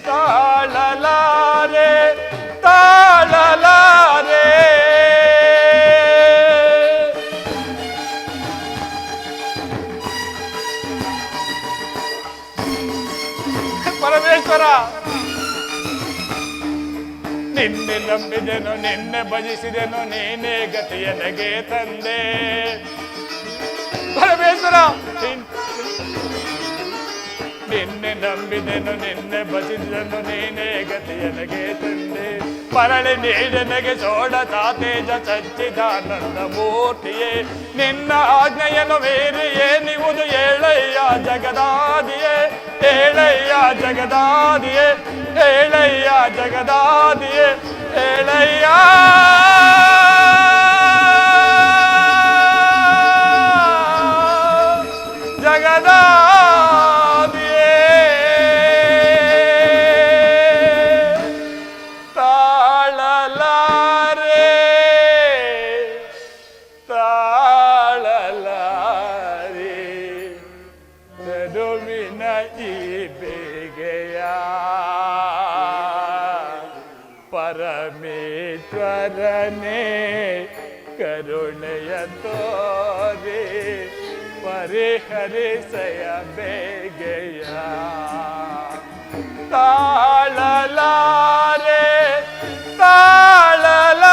ತಾಳಲಾರೆ ತಾಳಲಾರೆ ಪರಮೇಶ್ವರ ನಿನ್ನೆ ನಂಬಿದೆನು ನಿನ್ನೆ ಭಜಿಸಿದೆನು ನೀನೇ ಗತಿಯ ನಗೆ ತಂದೆ ಪರಮೇಶ್ವರ ನಿನ್ನೆ ನಂಬಿದೆನು ನಿನ್ನೆ ಭಜಿಸಿದೆನು ನೀನೇ ಗತಿಯ ನಗೆ ತಂದೆ ಮರಳಿ ನೀಡನೆಗೆ ಸೋಡ ತಾತೇಜ ಸಚ್ಚಿದಾನಂದ ಮೂರ್ತಿಯೇ ನಿನ್ನ ಆಜ್ಞೆಯನ್ನು ಮೀರಿ ಏನಿವುದು ಏಳಯ್ಯ ಜಗದಾದಿಯೇ ಏಳಯ್ಯ ಜಗದಾದಿಯೇ ಏಳಯ್ಯ ಜಗದಾದಿಯೇ ಏಳಯ್ಯ ಜಗದಾದಿಯೇ ತಾಳಲಾರೆ ತಾಳಲಾರೆ ನಡುವಿನ ಈ ಬೇಗೆಯ ಪರಮೇಶ್ವರನೇ ಕರುಣೆಯ ತೋರಿ ಪರಿಹರಿಸಯ ಬೇಗೆಯ ತಾಳಲಾರೆ ತಾಳಲಾರೆ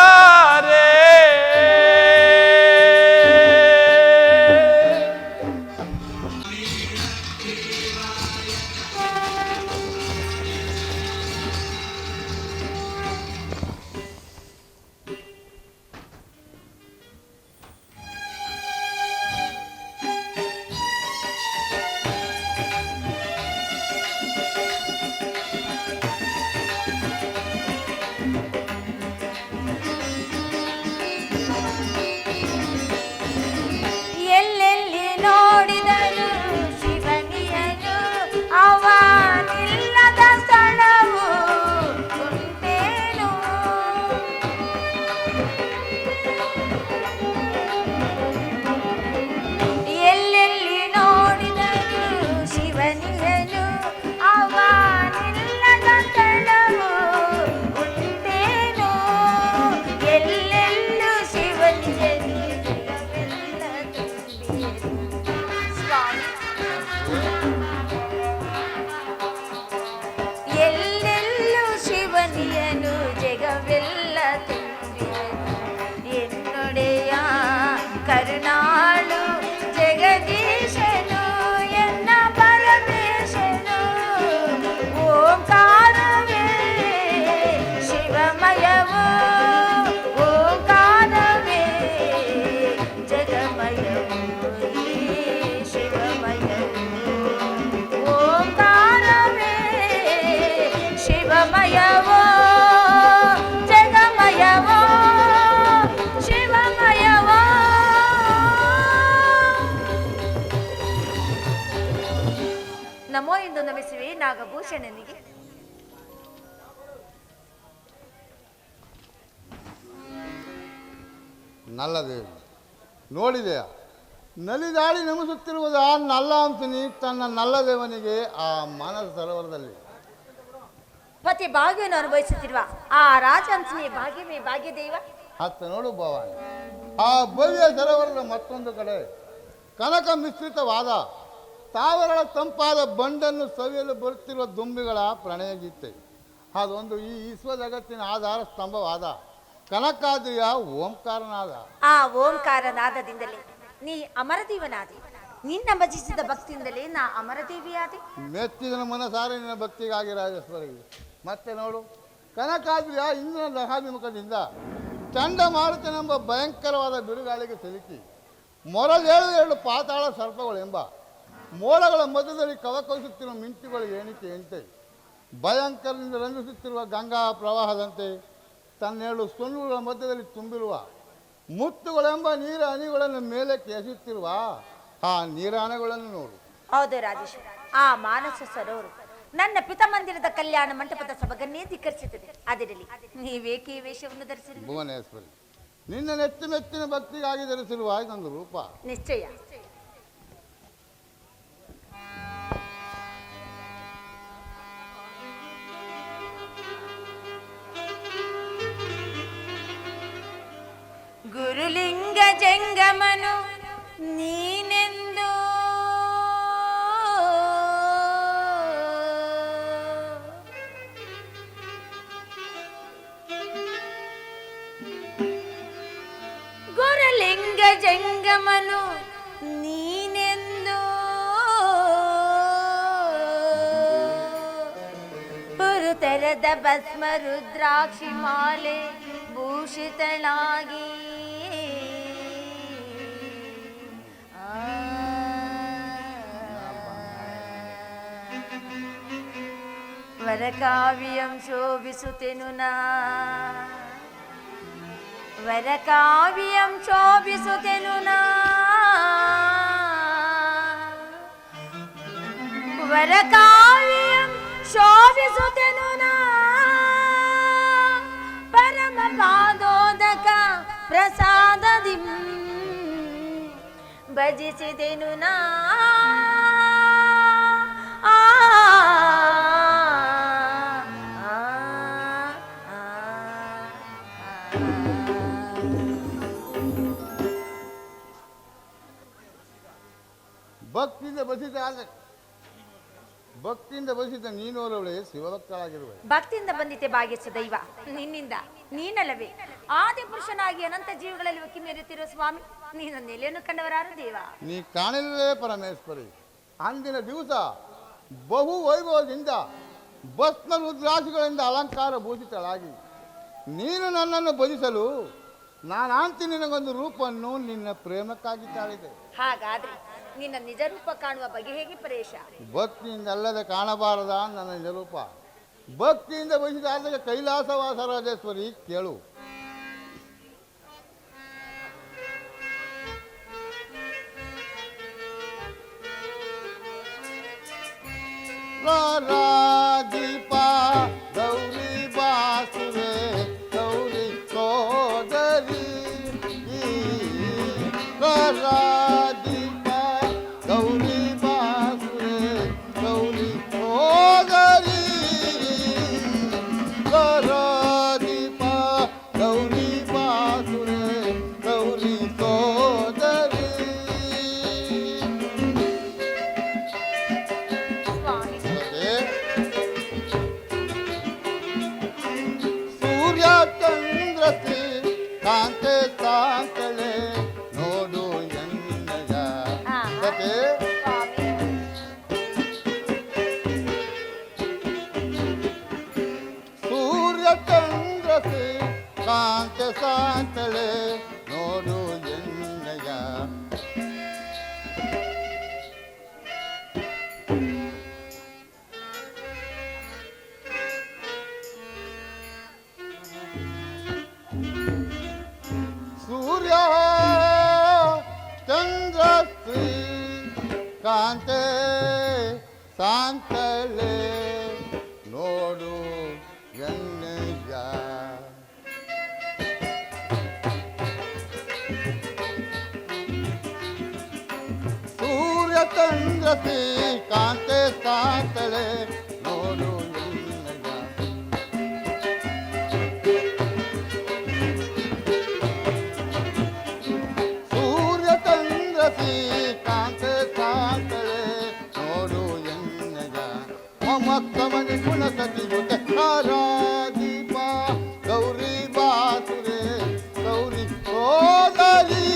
ಎಲ್ಲೆಲ್ಲಿ ನೋಡಿದರು ಶಿವನಿಯನು ಅವನಿಲ್ಲದ ಸ್ಥಳವು ಉಂಟೇನು ಎಲ್ಲೆಲ್ಲಿ ನೋಡಿದರು ಶಿವನಿಯನು ಅವನಿಲ್ಲದ ಸ್ಥಳವು ಉಂಟೇನು ಎಲ್ಲೆಲ್ಲೂ ಶಿವನಿಯನು ಎಲ್ಲೆಲ್ಲೂ ಶಿವನಿಯನು ಜಗವೆಲ್ಲ ತುಂಬಿಯನು ಎನ್ನೊಡೆಯ ಕರುಣಾಳು ಜಗದೀಶನು ಎನ್ನ ಪರಮೇಶನು ಓಂಕಾರವೇ ಶಿವಮಯವು ಓಂಕಾರವೇ ಜಗಮಯವು ಶಿವಮಯವು ಓಂಕಾರವೇ ಶಿವಮಯವೋ ಜಗಮಯವೋ ಶಿವಮಯವೋ ನಮೋ ಎಂದು ನಮಿಸುವೆ ನಾಗಭೂಷಣನಿಗೆ. ನಲ್ಲದೇವಿ ನೋಡಿದೆಯಾ ನಲಿದಾಡಿ ನಮಿಸುತ್ತಿರುವುದು ಆ ನಲ್ಲ ಅಂತಿನಿ ತನ್ನ ನಲ್ಲದೇವನಿಗೆ ಆ ಮಾನಸ ಸರೋವರದಲ್ಲಿ ಪತಿ ಭಾಗ್ಯವನ್ನು ಅನುಭವಿಸುತ್ತಿರುವ ಆ ರಾಜಹಂಸನೇ ಭಾಗ್ಯವೇ ಭಾಗ್ಯದೇವ. ಅತ್ತ ನೋಡು ಭವಾನಿ, ಆ ಭವ್ಯ ಸರೋವರದ ಮತ್ತೊಂದು ಕಡೆ ಕನಕ ಮಿಶ್ರಿತವಾದ ತಾವರಳ ತಂಪಾದ ಬಂಡನ್ನು ಸವಿಯಲು ಬರುತ್ತಿರುವ ದುಂಬಿಗಳ ಪ್ರಣಯ ಗೀತೆ. ಅದೊಂದು ಈ ವಿಶ್ವ ಜಗತ್ತಿನ ಆಧಾರ ಸ್ತಂಭವಾದ ಕನಕಾದ್ರಿಯ ಓಂಕಾರನಾದ. ಆ ಓಂಕಾರನಾದದಿಂದಲೇ ನೀ ಅಮರದೇವನಾದಿ. ನಿನ್ನ ಭಜಿಸಿದ ಭಕ್ತಿಯಿಂದಲೇ ನಾ ಅಮರದೇವಿಯಾದೆ. ಮೆಚ್ಚಿದನ ಮನಸಾರೆ ನಿನ್ನ ಭಕ್ತಿಗಾಗಿ ರಾಜೇಶ್ವರಿ. ಮತ್ತೆ ನೋಡು, ಕನಕಾದ್ರಿಯ ಇಂದಿನ ದಹಾಭಿಮುಖದಿಂದ ಚಂಡಮಾರುತನೆಂಬ ಭಯಂಕರವಾದ ಬಿರುಗಾಳಿಗೆ ಸಿಲುಕಿ ಮೊರಲೇಳು ಪಾತಾಳ ಸರ್ಪಗಳೆಂಬ ಮೋಡಗಳ ಮಧ್ಯದಲ್ಲಿ ಕವಕವಿಸುತ್ತಿರುವ ಮಿಂಚುಗಳ ಎಣಿಕೆಯಂತೆ ಭಯಂಕರದಿಂದ ರಂಜಿಸುತ್ತಿರುವ ಗಂಗಾ ಪ್ರವಾಹದಂತೆ ತನ್ನೇಳು ಸೊನ್ನುಗಳ ಮಧ್ಯದಲ್ಲಿ ತುಂಬಿರುವ ಮುತ್ತುಗಳೆಂಬ ನೀರ ಹನಿಗಳನ್ನು ಮೇಲೆ ಎಸೆಯುತ್ತಿರುವ ಆ ನೀರಾನೆಗಳನ್ನು ನೋಡು. ಹೌದು ರಾಜೇಶ್ವರ, ಆ ಮಾನಸ ಸರೋವರು ನನ್ನ ಪಿತಮಂದಿರದ ಕಲ್ಯಾಣ ಮಂಟಪದ ಸೊಬಗನ್ನೇ ಧಿಕ್ಕರಿಸುತ್ತದೆ. ಅದಿರಲಿ, ನೀವೇಕೆ ಈ ವೇಷವನ್ನು ಧರಿಸಿರುವುದು? ಭುವನೇಶ್ವರಿ, ನಿನ್ನ ನೆಚ್ಚಿನ ಭಕ್ತಿಗಾಗಿ ಧರಿಸಿರುವ ಇದೊಂದು ರೂಪ. ನಿಶ್ಚಯ. ಗುರುಲಿಂಗ ಜಂಗಮನು ನೀನೆಂದು ಗುರುಲಿಂಗ ಜಂಗಮನು ನೀನೆಂದು ಪುರುತರದ ಭಸ್ಮ ರುದ್ರಾಕ್ಷಿ ಮಾಲೆ ಭೂಷಿತಳಾಗಿ ವರಕಾವ್ಯಂ ಶೋಭಿಸುತ್ತೆನು ನಾ, ವರಕಾವ್ಯಂ ಶೋಭಿಸುತ್ತೆನು ನಾ, ವರಕಾವ್ಯಂ ಶೋಭಿಸುತ್ತೆನು ನಾ, ಪರಮ ಪಾದೋದಕ ಪ್ರಸಾದದಿ ಭಜಿಸಿದೆನು ನಾ. ಭಕ್ತಿಯಿಂದ ಬಸಿದ ನೀನೋರವಳೆ ಶಿವಭಕ್ತಳಾಗಿರುವೆ. ಭಕ್ತಿಯಿಂದ ಬಂದಿತೆ ಭಾಗ್ಯಸ ದೈವ ನಿನ್ನಿಂದ. ನೀನಲ್ಲವೇ ಆದಿ ಪುರುಷನಾಗಿ ಅನಂತ ಜೀವಗಳಲ್ಲಿ ಒಕ್ಕಿ ಮೇರುತ್ತಿರುವ ಸ್ವಾಮಿ, ನೀನ ನೆಲೆಯನ್ನು ಕಂಡವರಾರು ದೇವ. ನೀ ಕಾಣಲಿಲ್ಲವೇ ಪರಮೇಶ್ವರಿ? ಅಂದಿನ ದಿವಸ ಬಹು ವೈಭವದಿಂದ ಭಸ್ಮ ರುದ್ರಾಕ್ಷಿಗಳಿಂದ ಅಲಂಕಾರ ಭೂಷಿತಳಾಗಿ ನೀನು ನನ್ನನ್ನು ಭಜಿಸಲು ನಾನಾಂತಿ ನಿನಗೊಂದು ರೂಪವನ್ನು ನಿನ್ನ ಪ್ರೇಮಕ್ಕಾಗಿ ತಾಳಿದೆ. ಹಾಗಾದ್ರೆ ನಿನ್ನ ನಿಜ ರೂಪ ಕಾಣುವ ಬಗೆ ಹೇಗೆ ಪರೇಶ? ಭಕ್ತಿಯಿಂದ ಅಲ್ಲದೆ ಕಾಣಬಾರದ ನನ್ನ ನಿಜ ರೂಪ. ಭಕ್ತಿಯಿಂದ ಭಜಿಸಿದ ಕೈಲಾಸವಾಸ ರಾಜೇಶ್ವರಿ ಕೇಳು. ರಾರಾದೀಪ ಗೌರಿ ಬಾಸುರೆ ಗೌರಿ ಸೋದರಿ, ರಾರಾದೀಪ ಗೌರಿ ಬಾಸುರೆ ಗೌರಿ ಸೋದರಿ, ರಾರಾದೀಪ ಗೌರಿ ಬಾಸುರೆ ಗೌರಿ ಸೋದರಿ. ಸೂರ್ಯ ಚಂದ್ರಸಿ ಕಾಂತೆ ಕಾಂತಳೆ ನೋಡು ಎನ್ನಯ ಸತೆ. ಸೂರ್ಯ ಚಂದ್ರಸಿ ಕಾಂತೆ ಕಾಂತಳೆ ನೋಡು ಎನ್ನಯ. ಸೂರ್ಯ ಚಂದ್ರ ಶ್ರೀ ಕಾಂತೆ ಶಾಂತಳೆ ನೋಡು ಎನ್ನಯ್ಯ. ಸೂರ್ಯ ಚಂದ್ರ ಶ್ರೀ ಕಾಂತೆ ಶಾಂತಳೆ ನೋಡು ಎನ್ನಯ್ಯ. ಸೂರ್ಯ ಚಂದ್ರ ಶ್ರೀ ಕಾಂತೆ ಶಾಂತಳೆ ನೋಡು ಎನ್ನಯ್ಯ. ಮಮತ್ತಮನಿ ಗುಣ ಸತಿಯುತೆ ರಾರಾದೀಪ ಗೌರಿ ಬಾಸುರೆ ಗೌರಿ ಸೋದರಿ,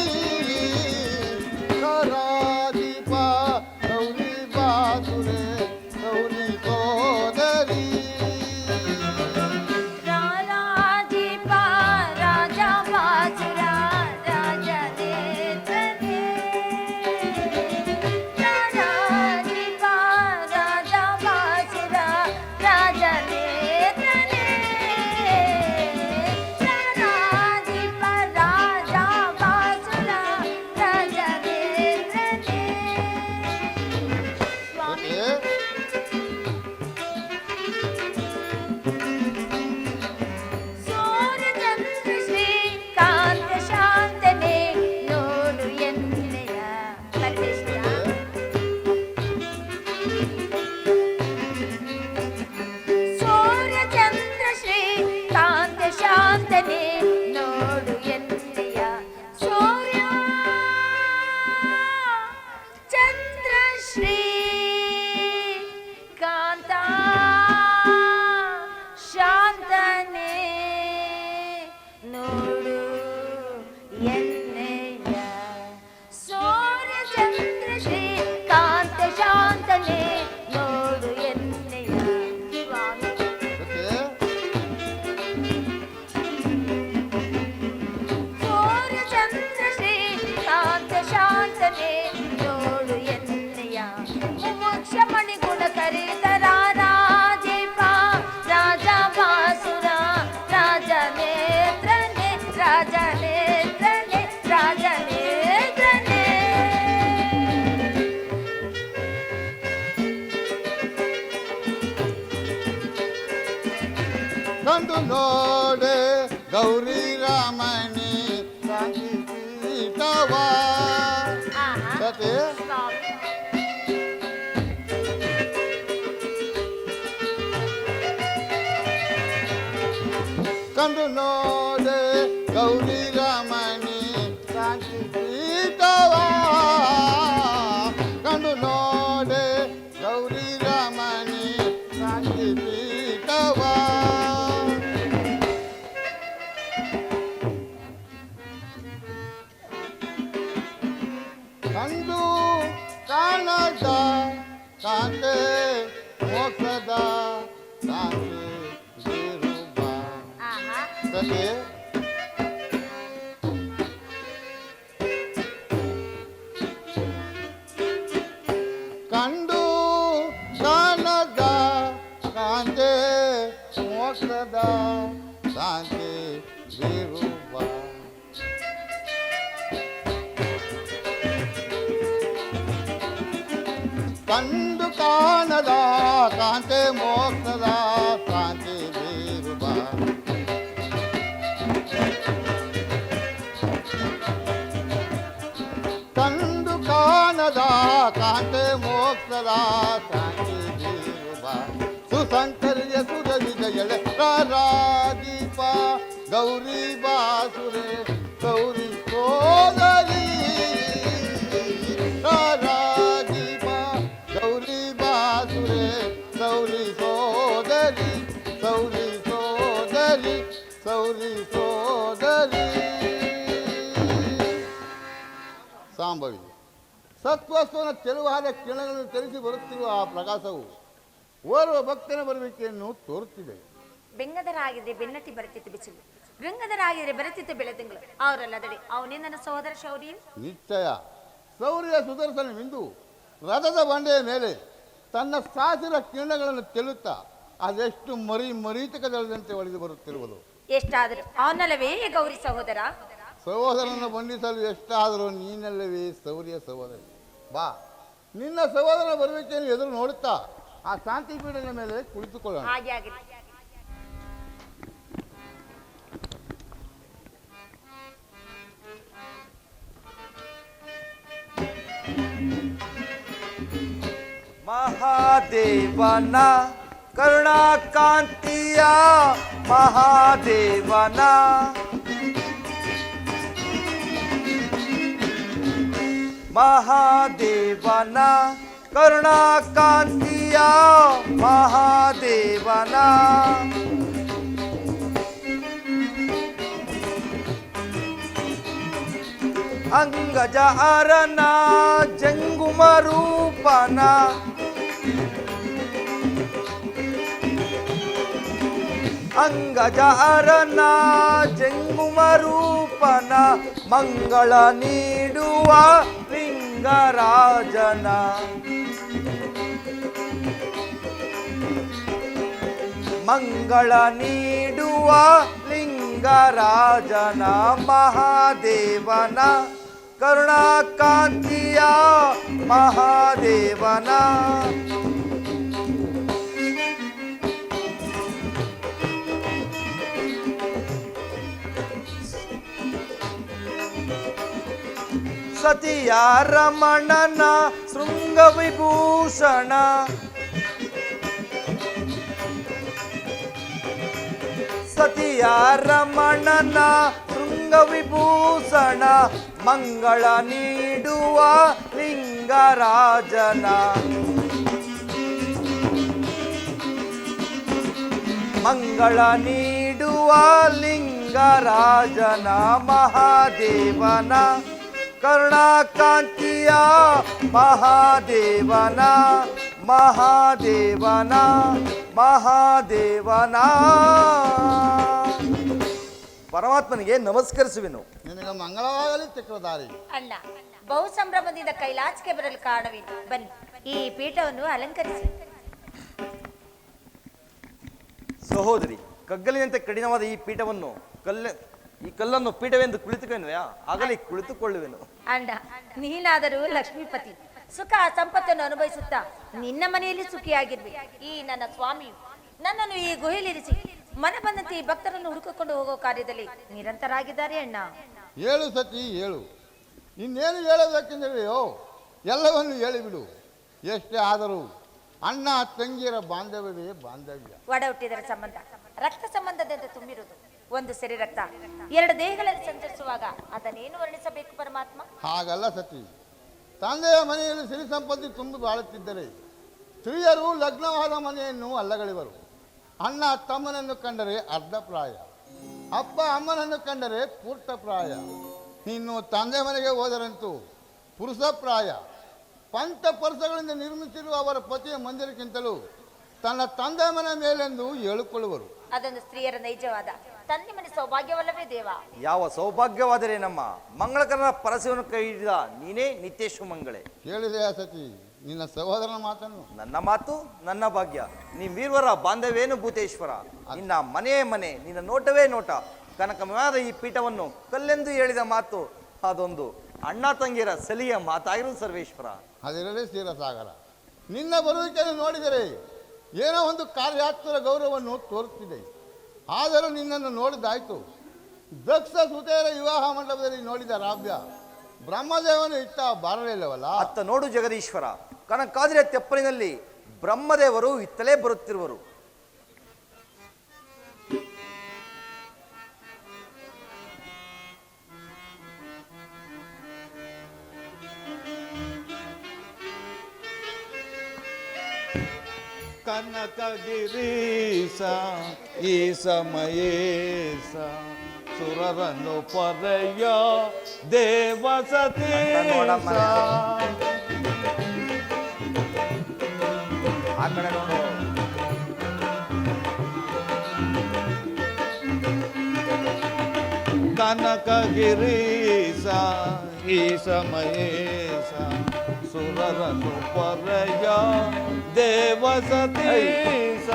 ರಾರಾದೀಪ ಗೌರಿ ಬಾಸುರೆ ಗೌರಿ ಸೋದರಿ. ರಾರಾದೀಪ ರಾಜ ಬಾಸುರ ರಾಜ ನೇತ್ರನೇ, ರಾರಾದೀಪ ರಾಜ ಬಾಸುರ ರಾಜ ನೇತ್ರನೇ. ಆಹಾ. ಸತಿ ಸ್ವಾಮಿ. ಕಂಡು ನೋಡೆ ಗೌರಿ ರಮಣಿ ಶಾಂತಿ ಪೀಠವ ಕಂಡು ನೋಡೆ ಗೌರಿ ರಮಣಿ ಶಾಂತಿ ಪೀಠವ ಕಂಡು ಕಾಣದ ಕಾಂತೆ ಮೋಕ್ಷದ ಶಾಂತಿ ಬೀರುವ ಆಹಾ. ಸತಿ ಕಂಡು ಕಾಣದ ಕಾಂತೆ ಮೋಕ್ಷದ ಶಾಂತಿ ಬೀರುವ ಕಂಡು ಕಾಣದ ಕಾಂತೆ ಮೋಕ್ಷದ ಶಾಂತಿ ಬೀರುವ ಕಂಡು ಕಾಣದ ಕಾಂತೆ ಮೋಕ್ಷದ ಶಾಂತಿ ಬೀರುವ ಸುಸಂಕರ್ಯ ಸುರವಿದ ಎಳೆ ರಾರಾದೀಪ ಗೌರಿ ಬಾಸುರೆ ಗೌರಿ ಸೋದರಿ ರಾರಾದೀಪ ಗೌರಿ ಬಾಸುರೆ ಗೌರಿ ಸೋದರಿ ಗೌರಿ ಸೋದರಿ ಗೌರಿ ಸೋದರಿ ಸಾಂಬವಿ ಸತ್ವಸ್ವನ ತೆಳುವಾದ ಕಿರಣಗಳನ್ನು ತೆರೆಸಿ ಬರುತ್ತಿರುವ ಆ ಪ್ರಕಾಶವು ಓರ್ವ ಭಕ್ತನ ಬರುವಿಕೆಯನ್ನು ತೋರುತ್ತಿದೆ. ಬೆಂಗದರಾಗಿದ್ರೆ ಬೆನ್ನಟ್ಟಿ ಬರುತ್ತಿತ್ತು ಬಿಸಿಲು, ಗಂಗದರಾಗಿದ್ರೆ ಬರುತ್ತಿತ್ತು ಬೆಳೆದಿಂಗಳು. ಅವರಲ್ಲದಡೆ ಅವನೇ ನನ್ನ ಸಹೋದರ ಶೌರ್ಯ. ನಿಶ್ಚಯ ಶೌರ್ಯ ಸುದರ್ಶನವೆಂದು ರಥದ ಬಂಡೆಯ ಮೇಲೆ ತನ್ನ ಸಾಸಿರ ಕಿರಣಗಳನ್ನು ತೆಲುತ್ತಾ ಅದೆಷ್ಟು ಮರೀತಕದಂತೆ ಒಡೆದು ಬರುತ್ತಿರುವುದು. ಎಷ್ಟಾದರೂ ಅವನಲ್ಲವೇ ಗೌರಿ ಸಹೋದರ. ಸಹೋದರನನ್ನು ಬಂಧಿಸಲು ಎಷ್ಟಾದರೂ ನೀನಲ್ಲವೇ ಶೌರ್ಯ ಸಹೋದರಿ. ಬಾ, ನಿನ್ನ ಸಹೋದರನ ಬರುವಿಕೆಯನ್ನು ಎದುರು ನೋಡುತ್ತಾ ಆ ಶಾಂತಿ ಪೀಠದ ಮೇಲೆ ಕುಳಿತುಕೊಳ್ಳೋಣ. ಹಾಗೆ ಆಗಲಿ. ಮಹಾದೇವನ ಕರುಣಾಕಾಂತಿಯ ಮಹಾದೇವನ ಮಹಾದೇವನ ಕರುಣಾಕಾಂತಿಯ ಮಹಾದೇವನ ಅಂಗಜ ಅರನ ಜಂಗುಮ ರೂಪನ ಅಂಗಜ ಅರನ ಜಂಗುಮ ರೂಪನ ಮಂಗಳ ನೀಡುವ ಲಿಂಗರಾಜನ ಮಂಗಳ ನೀಡುವ ಲಿಂಗರಾಜನ ಮಹಾದೇವನ ಕರುಣಾಕಾಂತಿಯ ಮಹಾದೇವನ ಸತಿಯ ರಮಣನ ಶೃಂಗ ವಿಭೂಷಣ ಸತಿಯ ರಮಣನ ಶೃಂಗ ವಿಭೂಷಣ ಮಂಗಳ ನೀಡುವ ಲಿಂಗರಾಜನ ಮಂಗಳ ನೀಡುವ ಲಿಂಗರಾಜನ ಮಹಾದೇವನ ಕರುಣಾಕಾಂತಿಯ ಮಹಾದೇವನ ಮಹಾದೇವನ ಮಹಾದೇವನ ಪರಮಾತ್ಮನಿಗೆ ನಮಸ್ಕರಿಸುವೆನು. ನಿನಗೆ ಮಂಗಳವಾಗಲಿ ಚಕ್ರಧಾರಿ. ಅಣ್ಣ, ಬಹು ಸಂಭ್ರಮದಿಂದ ಕೈಲಾಸಕ್ಕೆ ಬರಲು ಕಾರಣವೇನು? ಬನ್ನಿ, ಈ ಪೀಠವನ್ನು ಅಲಂಕರಿಸಿ. ಸಹೋದರಿ, ಕಗ್ಗಲಿನಂತೆ ಕಠಿಣವಾದ ಈ ಪೀಠವನ್ನು ಈ ಕಲ್ಲನ್ನು ಪೀಠವೆಂದು ಕುಳಿತುಕೊಳ್ಳುವೆಯಾ? ಆಗಲಿ ಕುಳಿತುಕೊಳ್ಳುವೆನು. ಅಣ್ಣ, ನೀನಾದರೂ ಲಕ್ಷ್ಮೀಪತಿ, ಸುಖ ಸಂಪತ್ತನ್ನು ಅನುಭವಿಸುತ್ತಾ ನಿನ್ನ ಮನೆಯಲ್ಲಿ ಸುಖಿಯಾಗಿರ್ವಿ. ಈ ನನ್ನ ಸ್ವಾಮಿಯು ನನ್ನನ್ನು ಈ ಗುಹೆಯಲ್ಲಿರಿಸಿ ಮನ ಬಂದಂತೆ ಈ ಭಕ್ತರನ್ನು ಹುಡುಕಿಕೊಂಡು ಹೋಗೋ ಕಾರ್ಯದಲ್ಲಿ ನಿರಂತರಾಗಿದ್ದಾರೆ. ಅಣ್ಣ, ಏಳು ಸತಿ ಏಳು. ಇನ್ನೇನು ಹೇಳಬೇಕೆಂದರೆಯೋ ಎಲ್ಲವನ್ನು ಹೇಳಿಬಿಡು. ಎಷ್ಟೇ ಆದರೂ ಅಣ್ಣ ತಂಗಿಯರ ಬಾಂಧವ್ಯವೇ ಬಾಂಧವ್ಯ. ಒಡ ಹುಟ್ಟಿದರ ಸಂಬಂಧ ರಕ್ತ ಸಂಬಂಧದಿಂದ ತುಂಬಿರುವುದು. ಒಂದು ಸರಿ ರಕ್ತ ಎರಡು ದೇಹಗಳಲ್ಲಿ ಸಂಚರಿಸುವಾಗ ಅದನ್ನೇನು ವರ್ಣಿಸಬೇಕು ಪರಮಾತ್ಮ? ಹಾಗಲ್ಲ ಸತಿ. ತಂದೆಯ ಮನೆಯಲ್ಲಿ ಸಿರಿ ಸಂಪತ್ತಿ ತುಂಬಿ ಬಾಳುತ್ತಿದ್ದರೆ ಸ್ತ್ರೀಯರು ಲಗ್ನವಾದ ಮನೆಯನ್ನು ಅಲ್ಲಗಳೆಯುವರು. ಅಣ್ಣ ತಮ್ಮನನ್ನು ಕಂಡರೆ ಅರ್ಧ ಪ್ರಾಯ, ಅಪ್ಪ ಅಮ್ಮನನ್ನು ಕಂಡರೆ ಪೂರ್ತ ಪ್ರಾಯ. ಇನ್ನು ತಂದೆ ಮನೆಗೆ ಹೋದರಂತೂ ಪುರುಷ ಪ್ರಾಯ. ಪಂಚ ಪರ್ಸಗಳಿಂದ ನಿರ್ಮಿಸಿರುವ ಅವರ ಪತಿಯ ಮಂದಿರಕ್ಕಿಂತಲೂ ತನ್ನ ತಂದೆ ಮನೆ ಮೇಲೆಂದು ಹೇಳಿಕೊಳ್ಳುವರು. ಅದೊಂದು ಸ್ತ್ರೀಯರ ನೈಜವಾದ ತಂದೆ ಮನೆ ಸೌಭಾಗ್ಯವಲ್ಲವೇ ದೇವ? ಯಾವ ಸೌಭಾಗ್ಯವಾದರೆ ನಮ್ಮ ಮಂಗಳಕರನ ಪರಸವನ್ನು ಕೈ ಹಿಡಿದ ನೀನೇ ನಿತ್ಯೇಶು ಮಂಗಳೆ. ಕೇಳಿದೆಯಾ ಸತಿ ನಿನ್ನ ಸಹೋದರನ ಮಾತನ್ನು? ನನ್ನ ಮಾತು ನನ್ನ ಭಾಗ್ಯ. ನೀವೀರ್ವರ ಬಾಂಧವೇನು ಭೂತೇಶ್ವರ. ನಿನ್ನ ಮನೆಯೇ ಮನೆ, ನಿನ್ನ ನೋಟವೇ ನೋಟ. ಕನಕಮಯವಾದ ಈ ಪೀಠವನ್ನು ಕಲ್ಲೆಂದು ಹೇಳಿದ ಮಾತು ಅದೊಂದು ಅಣ್ಣ ತಂಗಿಯರ ಸಲಿಯ ಮಾತಾಗಿರುವುದು ಸರ್ವೇಶ್ವರ. ಅದರಲ್ಲಿ ಕ್ಷೀರಸಾಗರ. ನಿನ್ನ ಬರುವಿಕೆಯನ್ನು ನೋಡಿದರೆ ಏನೋ ಒಂದು ಕಾರ್ಯಾತ್ಮಕ ಗೌರವವನ್ನು ತೋರುತ್ತಿದೆ. ಆದರೂ ನಿನ್ನನ್ನು ನೋಡಿದ್ದಾಯ್ತು. ದಕ್ಷ ಸುತೆಯರ ವಿವಾಹ ಮಂಟಪದಲ್ಲಿ ನೋಡಿದ ರಾವ್ಯ ಬ್ರಹ್ಮದೇವನು ಇತ್ತ ಬಾರಲಿಲ್ಲವಲ್ಲ. ಅತ್ತ ನೋಡು ಜಗದೀಶ್ವರ, ಕನಕಾದಿರ ತೆಪ್ಪಲಿನಲ್ಲಿ ಬ್ರಹ್ಮದೇವರು ಇತ್ತಲೇ ಬರುತ್ತಿರುವರು. ಕನಕಗಿರೀಶ ಈ ಸಮಯೇಶ ಸುರರನ್ನು ಪರೆಯ ದೇವ ಸತೀಶ. ಆ ಕಡೆ ನೋಡು. ಕನಕಗಿರೀಶ ಈ ಸಮಯೇಶ ಸುರರನ್ನು ಪರೆಯ ದೇವ ಸತೀಶ.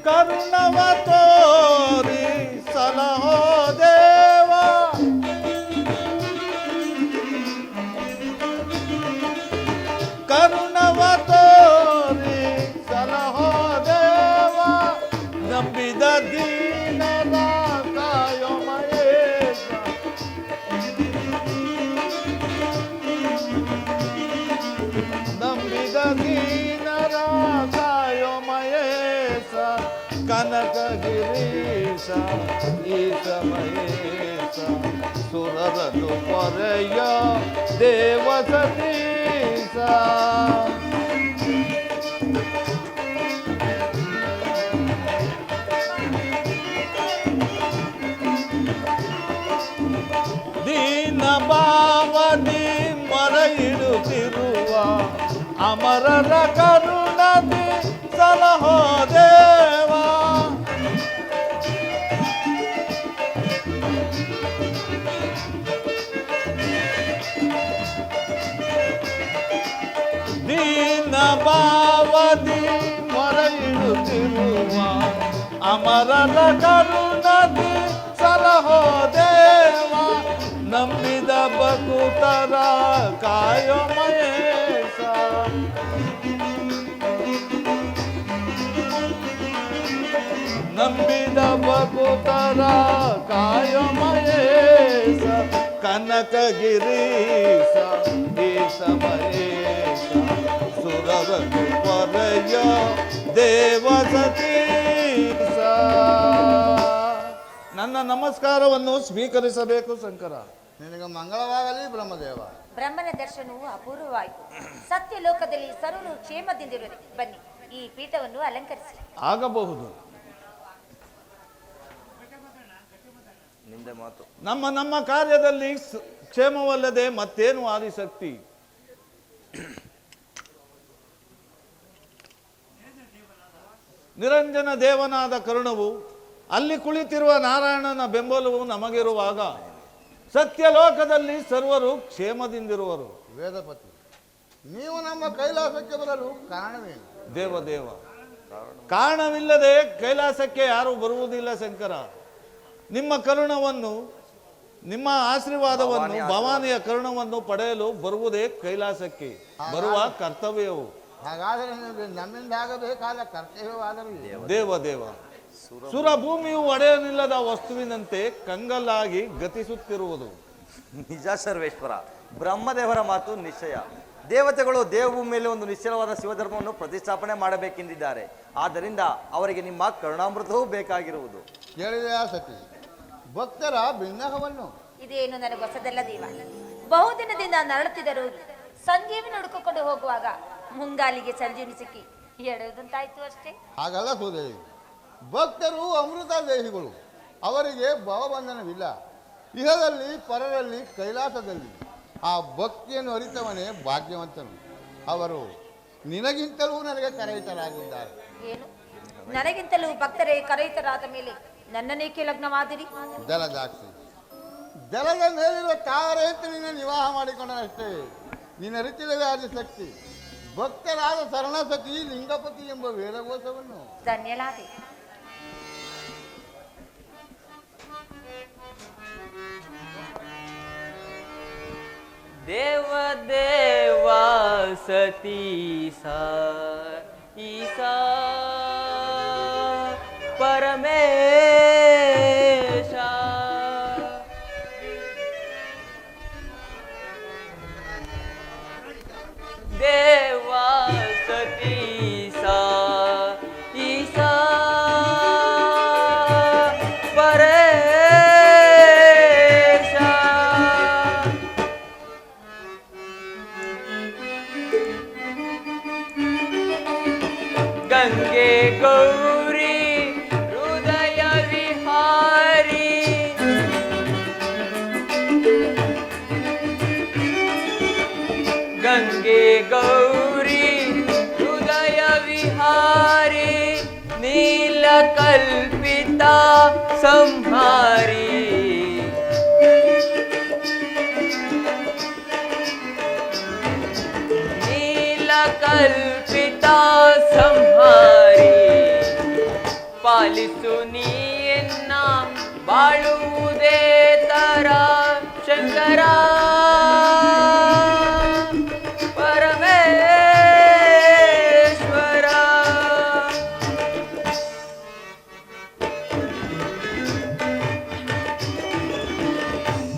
ಕರುಣವ ತೋರಿ ಸಲಹೋ ದೇವ, ಕರುಣವ ತೋರಿ ಸಲಹೋ ದೇವ. ನಂಬಿದ ದೀನರ ಕಾಯೋ ಮಹೇಶ, ನಂಬಿದ ದೀನರ ಕಾಯೋ ಮಹೇಶ. ಕನಕಗಿರೀಶ ಈಶ ಮಹೇಶ ಸುರರನು ಪೊರೆಯ ದೇವ ಸತೀಶ. ದೀನ ಭಾವದಿ ಮರೆಯಿಡುತ್ತಿರುವ ಅಮರರ ಕರುಣದಿ ಸಲಹೋ ದೇವ. ದೀನ ಭಾವದಿ ಮರೆಯಿಡುತ್ತಿರುವ ಅಮರರ ಕರುಣದಿ ಸಲಹೋ ದೇವ. ನಂಬಿದ ಭಕ್ತರ ಕಾಯೋ ಮಹೇಶ, ನಂಬಿದ ಭಕ್ತರ ಕಾಯೋ ಮಹೇಶ. ಕನಕಗಿರೀಶ ಈಶ ಮಹೇಶ ಸುರರನು ಪರೆಯ ದೇವ ಸತೀಶ. ನನ್ನ ನಮಸ್ಕಾರವನ್ನು ಸ್ವೀಕರಿಸಬೇಕು ಶಂಕರ. ನಿನಗೆ ಮಂಗಳವಾಗಲಿ ಬ್ರಹ್ಮದೇವ. ಬ್ರಹ್ಮನ ದರ್ಶನವು ಅಪೂರ್ವವಾಯಿತು. ಸತ್ಯ ಲೋಕದಲ್ಲಿ ಸರ್ವರು ಕ್ಷೇಮದಿಂದಿರುವರು. ಬನ್ನಿ, ಈ ಪೀಠವನ್ನು ಅಲಂಕರಿಸಿ. ಆಗಬಹುದು. ನಿಂದೆ ಮಾತು. ನಮ್ಮ ಕಾರ್ಯದಲ್ಲಿ ಕ್ಷೇಮವಲ್ಲದೆ ಮತ್ತೇನು ಆದಿಶಕ್ತಿ. ನಿರಂಜನ ದೇವನಾದ ಕರುಣವು ಅಲ್ಲಿ ಕುಳಿತಿರುವ ನಾರಾಯಣನ ಬೆಂಬಲವು ನಮಗಿರುವಾಗ ಸತ್ಯಲೋಕದಲ್ಲಿ ಸರ್ವರು ಕ್ಷೇಮದಿಂದಿರುವರು. ವೇದಪತಿ, ನೀವು ನಮ್ಮ ಕೈಲಾಸಕ್ಕೆ ಬರಲು ಕಾರಣವೇನು? ದೇವ ಕಾರಣವಿಲ್ಲದೆ ಕೈಲಾಸಕ್ಕೆ ಯಾರು ಬರುವುದಿಲ್ಲ ಶಂಕರ. ನಿಮ್ಮ ಕರುಣವನ್ನು, ನಿಮ್ಮ ಆಶೀರ್ವಾದವನ್ನು, ಭವಾನಿಯ ಕರುಣವನ್ನು ಪಡೆಯಲು ಬರುವುದೇ ಕೈಲಾಸಕ್ಕೆ ಬರುವ ಕರ್ತವ್ಯವು. ಹಾಗಾದರೆ ನಮ್ಮಿಂದ ಆಗಬೇಕಾದ ಕರ್ತವ್ಯವಾದರೂ ದೇವ ಸುರಭೂಮಿಯು ಒಡೆಯನಿಲ್ಲದ ವಸ್ತುವಿನಂತೆ ಕಂಗಲ್ಲಾಗಿ ಗತಿಸುತ್ತಿರುವುದು. ನಿಜ ಸರ್ವೇಶ್ವರ, ಬ್ರಹ್ಮದೇವರ ಮಾತು ನಿಶ್ಚಯ. ದೇವತೆಗಳು ದೇವಭೂಮಿಯಲ್ಲಿ ಒಂದು ನಿಶ್ಚಲವಾದ ಶಿವಧರ್ಮವನ್ನು ಪ್ರತಿಷ್ಠಾಪನೆ ಮಾಡಬೇಕೆಂದಿದ್ದಾರೆ. ಆದ್ದರಿಂದ ಅವರಿಗೆ ನಿಮ್ಮ ಕರುಣಾಮೃತವೂ ಬೇಕಾಗಿರುವುದು. ಕೇಳಿದೆಯಾ ಸತಿ ಭಕ್ತರ ಬಿನ್ನಹವನ್ನು? ಇದೇನು ನನಗೆ ಹೊಸದಲ್ಲ ದೇವ. ಬಹುದಿನದಿಂದ ನರಳುತ್ತಿದ್ದ ರೋಗಿ ಸಂಜೀವಿನಿ ಹುಡುಕಿಕೊಂಡು ಹೋಗುವಾಗ ಮುಂಗಾಲಿಗೆ ಸಂಜೀವಿನಿ ಸಿಕ್ಕಿ ಎಡುವುದಂತಾಯ್ತು ಅಷ್ಟೇ. ಹಾಗಲ್ಲ ಸೋದೇವಿ, ಭಕ್ತರು ಅಮೃತ ದೇಹಿಗಳು, ಅವರಿಗೆ ಭವಬಂಧನವಿಲ್ಲ. ಇಹದಲ್ಲಿ ಪರರಲ್ಲಿ ಕೈಲಾಸದಲ್ಲಿ ಆ ಭಕ್ತಿಯನ್ನು ಅರಿತವನೇ ಭಾಗ್ಯವಂತನು. ಅವರು ನಿನಗಿಂತಲೂ ನನಗೆ ಕರೆಯಿತರಾಗಿದ್ದಾರೆ. ಏನು, ನನಗಿಂತಲೂ ಭಕ್ತರೇ ಕರೆಯಿತರಾದ ಮೇಲೆ ನನ್ನನೇಕೆ ಲಗ್ನವಾದಿರಿ? ಜಲದಾಕ್ಷಿ, ಜಲದ ಮೇಲಿರುವ ತಾರೆ ಅಂತ ನಿನ್ನ ವಿವಾಹ ಮಾಡಿಕೊಂಡನಷ್ಟೇ. ನಿನ್ನ ಅರಿತಿಲ್ಲದೆ ಆದಿಶಕ್ತಿ ಭಕ್ತರಾದ ಶರಣಸತಿ ಲಿಂಗಪತಿ ಎಂಬ ವೇದಘೋಷವನ್ನು ಧನ್ಯಳಾದೆ. ದೇವ ದೇವ ಸತೀಸಾ ಈಸಾ ಪರಮೇಶ ದೇವ ಸತೀಸಾ ಈಸಾ ಗಂಗೆ ಗೌರಿ ಹೃದಯ ವಿಹಾರಿ ಗಂಗೆ ಗೌರಿ ಹೃದಯ ವಿಹಾರಿ ನೀಲಕಲ್ಪಿತ ಸಂಹಾರಿ ನೀಲಕಲ್ಪಿತ ಸಂಹಾರಿ ಪಾಲಿಸು ನೀಯನ್ನ ಬಾಳುವುದೇ ತರ ಶಂಕರ ಪರಮೇಶ್ವರ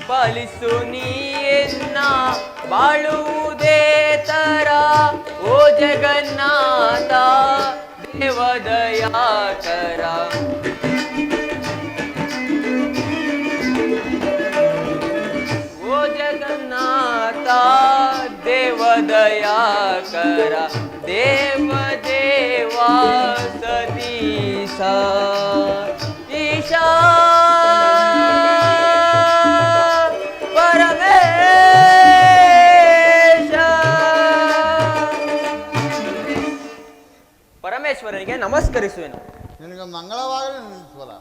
ಪಾಲಿಸು ನೀಯನ್ನ ಬಾಳುವುದೇ ತರ ಓ ಜಗನ್ನಾಥ ದೇವದಯಾಕರ ಓ ಜಗನ್ನಾಥ ದೇವದಯಾಕರ ದೇವ ದೇವ ಸತೀಶ ಈಶಾ ಪರಮೇಶ್ವರನಿಗೆ ನಮಸ್ಕರಿಸುವೆನು. ನಿನಗೆ ಮಂಗಳವಾಗಲಿ ನಿಲ್ಲಿಸುವಲ್ಲ.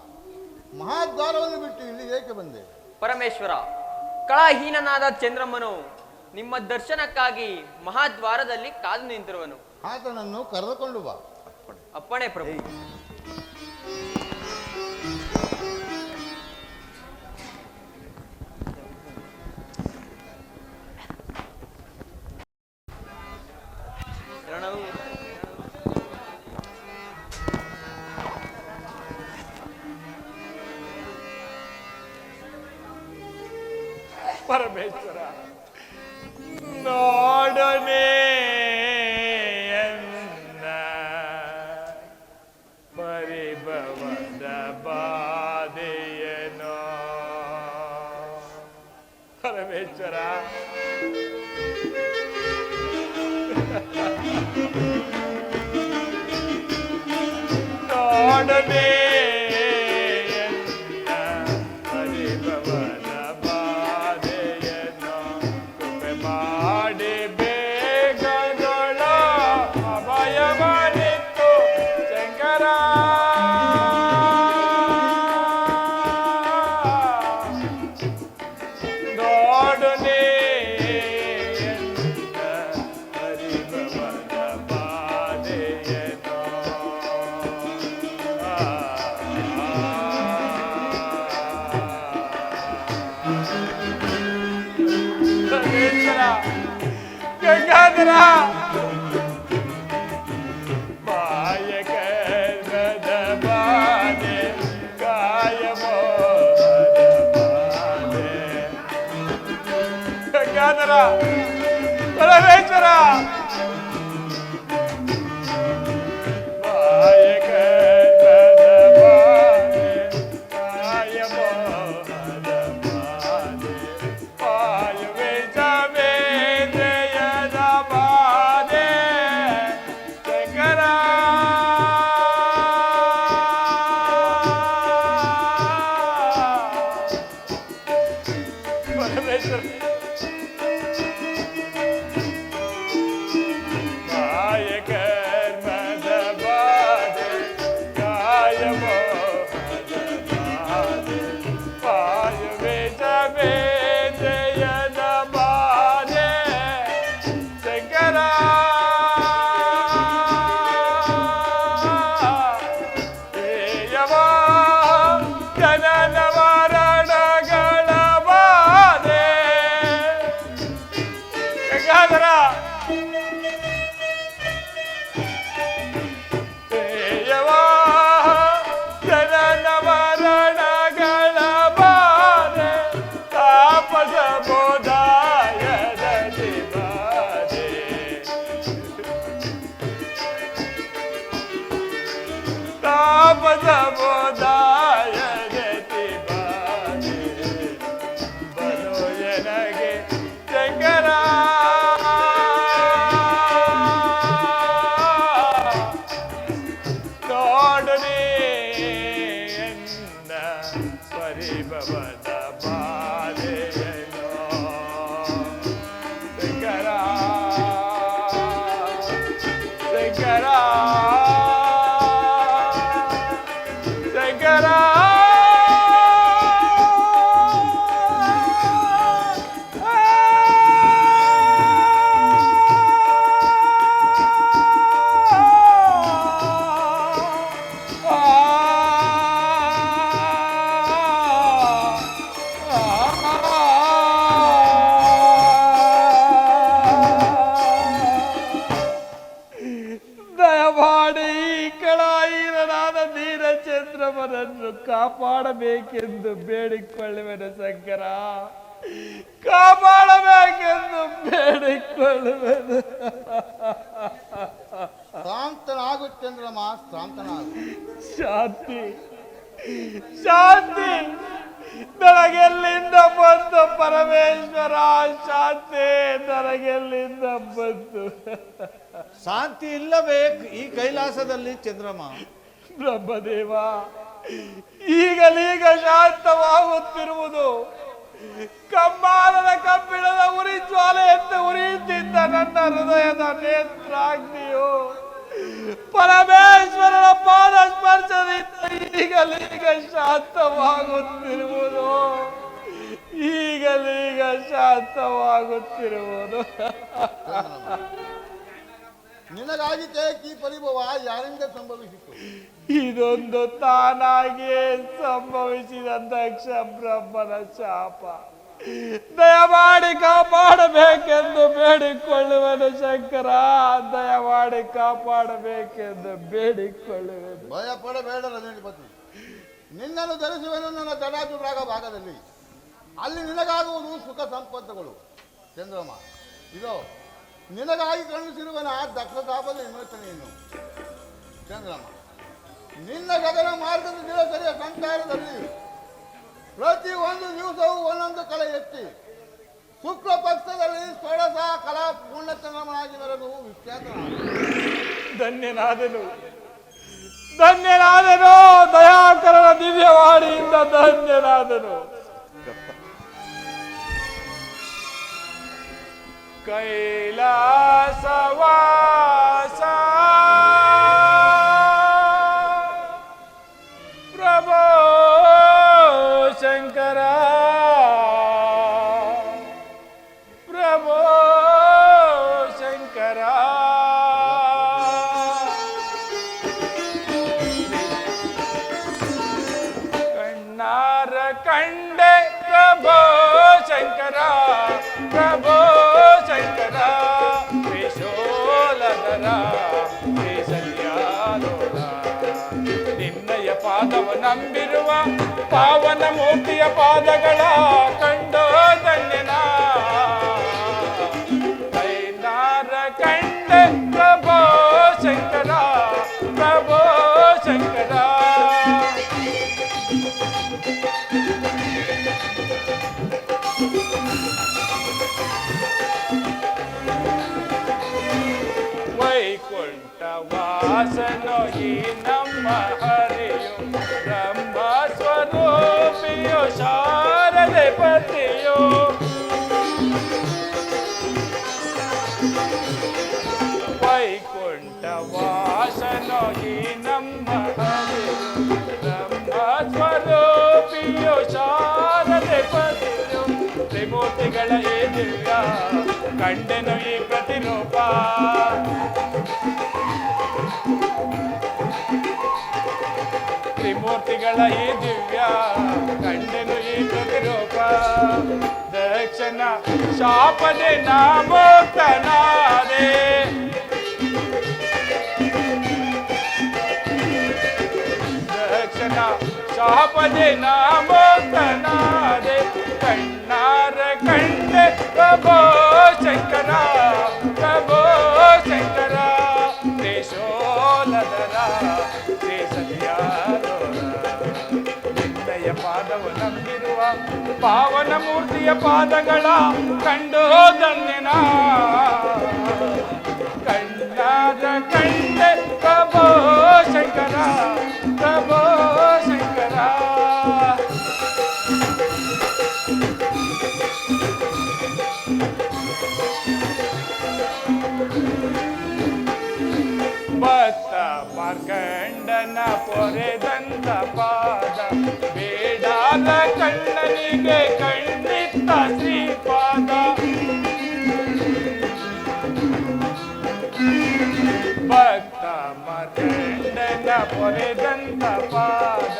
ಮಹಾದ್ವಾರವನ್ನು ಬಿಟ್ಟು ಇಲ್ಲಿ ಏಕೆ ಬಂದೆ? ಪರಮೇಶ್ವರ, ಕಳಹೀನನಾದ ಚಂದ್ರಮ್ಮನು ನಿಮ್ಮ ದರ್ಶನಕ್ಕಾಗಿ ಮಹಾದ್ವಾರದಲ್ಲಿ ಕಾದು ನಿಂತಿರುವನು. ಆತನನ್ನು ಕರೆದುಕೊಂಡು ಬಾ. ಅಪ್ಪಣೆ ಪ್ರಭು. ಪರಮೇಶ್ವರ ನೋಡನೆ ಎನ್ನ ಪರಿಭವದ ಬಾಧೆಯನೋ. ಪರಮೇಶ್ವರ ನೋಡನೆ ಗಂಗಾಧರ ಬಾಯ ಕರ್ಣದ ಬಾಧೆ ಪರಮೇಶ್ವರ ಪರಮೇಶ್ವರ ಚಂದ್ರಮನನ್ನು ಕಾಪಾಡಬೇಕೆಂದು ಬೇಡಿಕೊಳ್ಳುವೆನು ಶಂಕರ, ಕಾಪಾಡಬೇಕೆಂದು ಬೇಡಿಕೊಳ್ಳುವೆನು. ಶಾಂತನಾಗು ಚಂದ್ರಮ, ಶಾಂತನಾಗು. ಶಾಂತಿ ಶಾಂತಿ ನನಗೆಲ್ಲಿಂದ ಬಂತು ಪರಮೇಶ್ವರ? ಶಾಂತಿ ನನಗೆಲ್ಲಿಂದ ಬಂತು? ಶಾಂತಿ ಇಲ್ಲವೇ ಈ ಕೈಲಾಸದಲ್ಲಿ ಚಂದ್ರಮ? ಬ್ರಹ್ಮದೇವ, ಈಗಲೀಗ ಶಾಂತವಾಗುತ್ತಿರುವುದು ಕಮ್ಮಾರದ ಕಬ್ಬಿಣದ ಉರಿ ಜ್ವಾಲೆಯಂತೆ ಉರಿಯುತ್ತಿದ್ದ ನನ್ನ ಹೃದಯದ ನೇತ್ರಾಗ್ನಿಯು ಪರಮೇಶ್ವರನ ಪಾದ ಸ್ಪರ್ಶದಿಂದ ಈಗಲೀಗ ಶಾಂತವಾಗುತ್ತಿರುವುದು, ಈಗಲೀಗ ಶಾಂತವಾಗುತ್ತಿರುವುದು. ನಿನಗಾಗಿ ಈ ಪರಿಭವ ಯಾರಿಂದ ಸಂಭವಿಸಿತು? ಇದೊಂದು ತಾನಾಗಿಯೇ ಸಂಭವಿಸಿದ ದಕ್ಷ ಬ್ರಹ್ಮನ ಶಾಪ. ದಯಮಾಡಿ ಕಾಪಾಡಬೇಕೆಂದು ಬೇಡಿಕೊಳ್ಳುವೆನು ಶಂಕರ, ದಯಮಾಡಿ ಕಾಪಾಡಬೇಕೆಂದು ಬೇಡಿಕೊಳ್ಳುವೆನು. ಭಯ ಪಡಬೇಡ ರಜನಿಪತಿ, ನಿನ್ನನ್ನು ಧರಿಸುವೆನು ನನ್ನ ಜಟಾಜುರಾಗ ಭಾಗದಲ್ಲಿ. ಅಲ್ಲಿ ನಿನಗಾಗುವುದು ಸುಖ ಸಂಪತ್ತುಗಳು. ಚಂದ್ರಮ, ಇದೋ ನಿನಗಾಗಿ ಕಳುಹಿಸಿರುವನ ದಕ್ಷ ತಾಪದ ವಿಮೋಚನೆಯನ್ನು. ಚಂದ್ರಮ, ನಿನ್ನ ಗಗನ ಮಾರ್ಗದ ದಿನಸರಿಯ ಸಂಚಾರದಲ್ಲಿ ಪ್ರತಿ ಒಂದು ದಿವಸವೂ ಒಂದೊಂದು ಕಲೆ ಎತ್ತಿ ಶುಕ್ಲ ಪಕ್ಷದಲ್ಲಿ ಷೋಡಶ ಕಲಾ ಪೂರ್ಣಚಂದ್ರಮನಾಗಿ ಬರಲು ವಿಖ್ಯಾತನಾದ. ಧನ್ಯನಾದನು ಧನ್ಯನಾದನು, ದಯಾಕರನ ದಿವ್ಯವಾಣಿಯಿಂದ ಧನ್ಯನಾದನು. ಕೈಲಾಸವಾಸ ಪ್ರಭೋ ಶಂಕರ, ಪ್ರಭೋ ಶಂಕರ, ಕಣ್ಣಾರ ಕಂಡೆ ಪ್ರಭೋ ಶಂಕರ, ಪ್ರಭೋ ಶಂಕರ, ವಿಶೋಲಧರ ಶ್ರೀಸಲ್ಯಾಲೋಲ, ನಿನ್ನಯ ಪಾದವ ನಂಬಿರುವ ಪಾವನ ಮೂರ್ತಿಯ ಪಾದಗಳ ಕಂಡೋ ಧನ್ಯನ. ಪತಿಯೋ ವೈಕುಂಠ ವಾಸನೋ ಈ ನಮ್ಮ ನಮ್ಮ ಸ್ವರೂಪಿಯೋ ಶಾರದೆ ಪತಿಯೋ ತ್ರಿಮೂರ್ತಿಗಳ ಈ ದಿವ್ಯ ಕಂಡೆನು ಈ ಪ್ರತಿರೂಪ ತ್ರಿಮೂರ್ತಿಗಳ ಈ ದಿವ್ಯ ಕಂಡೆನು ಈ ಪ್ರತಿರೂಪ ದಕ್ಷಿಣ ಶಾಪದೆ ನಾಮೋಕ್ತನಾದೆ ದಕ್ಷಿಣ ಶಾಪದೆ ನಾಮೋಕ್ತನಾದೆ ಕಣ್ಣಾರ ಕಂಡೆ ಪ್ರಭೋ ಶಂಕರ ಪ್ರಭೋ ಶಂಕರ ದೇಶೋಲದರ ನಿನ್ನಯ ಪಾದವು ನಂಬಿರುವ ಪಾವನ ಮೂರ್ತಿಯ ಪಾದಗಳ ಕಂಡು ಧನ್ಯನ ಕಣ್ಣಾದ ಕಂಡೆ ಪ್ರಭೋ ಶಂಕರ ಪ್ರಭೋ ಶಂಕರ ಭಕ್ತ ಮಾರ್ಕಂಡನ ಪೊರೆದಂತ ಪಾದ ಬೇಡಾದ ಕಣ್ಣನಿಗೆ ಖಂಡಿತ ಶ್ರೀಪಾದ ಭಕ್ತ ಮಾರ್ಕಂಡನ ಪೊರೆದಂತ ಪಾದ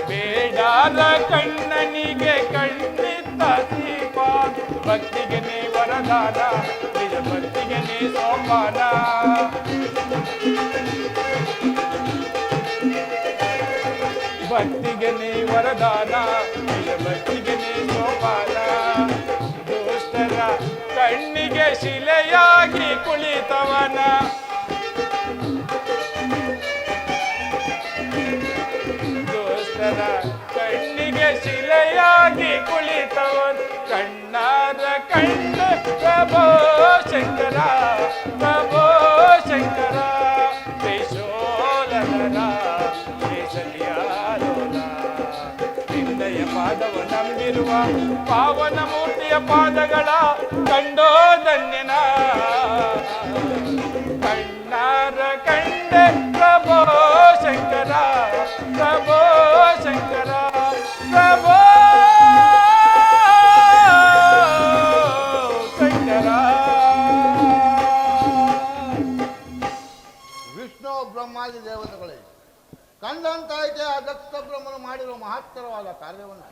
ಬೇಡಾದ ಕಣ್ಣನಿಗೆ ಖಂಡಿತ ಶ್ರೀಪಾದ ಭಕ್ತಿಗೆ ನೀ ವರದಾನ ನಿಜ ಭಕ್ತಿಗೆ ನೀ ಸೋಪಾನ ಭಕ್ತಿಗೆ ನೀ ವರದಾನ ನಿಜ ಭಕ್ತಿಗೆ ನೀ ಸೋಪಾನ ದುಷ್ಟರ ಕಣ್ಣಿಗೆ ಶಿಲೆಯಾಗಿ ಕುಳಿತವನ ದುಷ್ಟರ ಕಣ್ಣಿಗೆ ಶಿಲೆಯಾಗಿ ಕುಳಿತವನ ಕಣ್ಣಾರ ಕಂಡ ಪ್ರಭೋ ಶಂಕರ ಪ್ರಭೋ ಶಂಕರ ದೇಶೋಲರ ನಿನ್ನಯ ಪಾದವ ನಂಬಿರುವ ಪಾವನ ಮೂರ್ತಿಯ ಪಾದಗಳ ಕಂಡೋ ಧನ್ಯನ ಕಣ್ಣಾರ ಕಂಡೆ ಪ್ರಭೋ ಶಂಕರ ಪ್ರಭೋ ಶಂಕರ ಪ್ರಭೋ ಶಂಕರ ವಿಷ್ಣು ಬ್ರಹ್ಮಾದಿ ದೇವತೆಗಳೇ ಕಂಡಂತಾಯ್ಕೆ ಆ ದತ್ತ ಬ್ರಹ್ಮನು ಮಾಡಿರುವ ಮಹತ್ತರವಾದ ಕಾರ್ಯವನ್ನು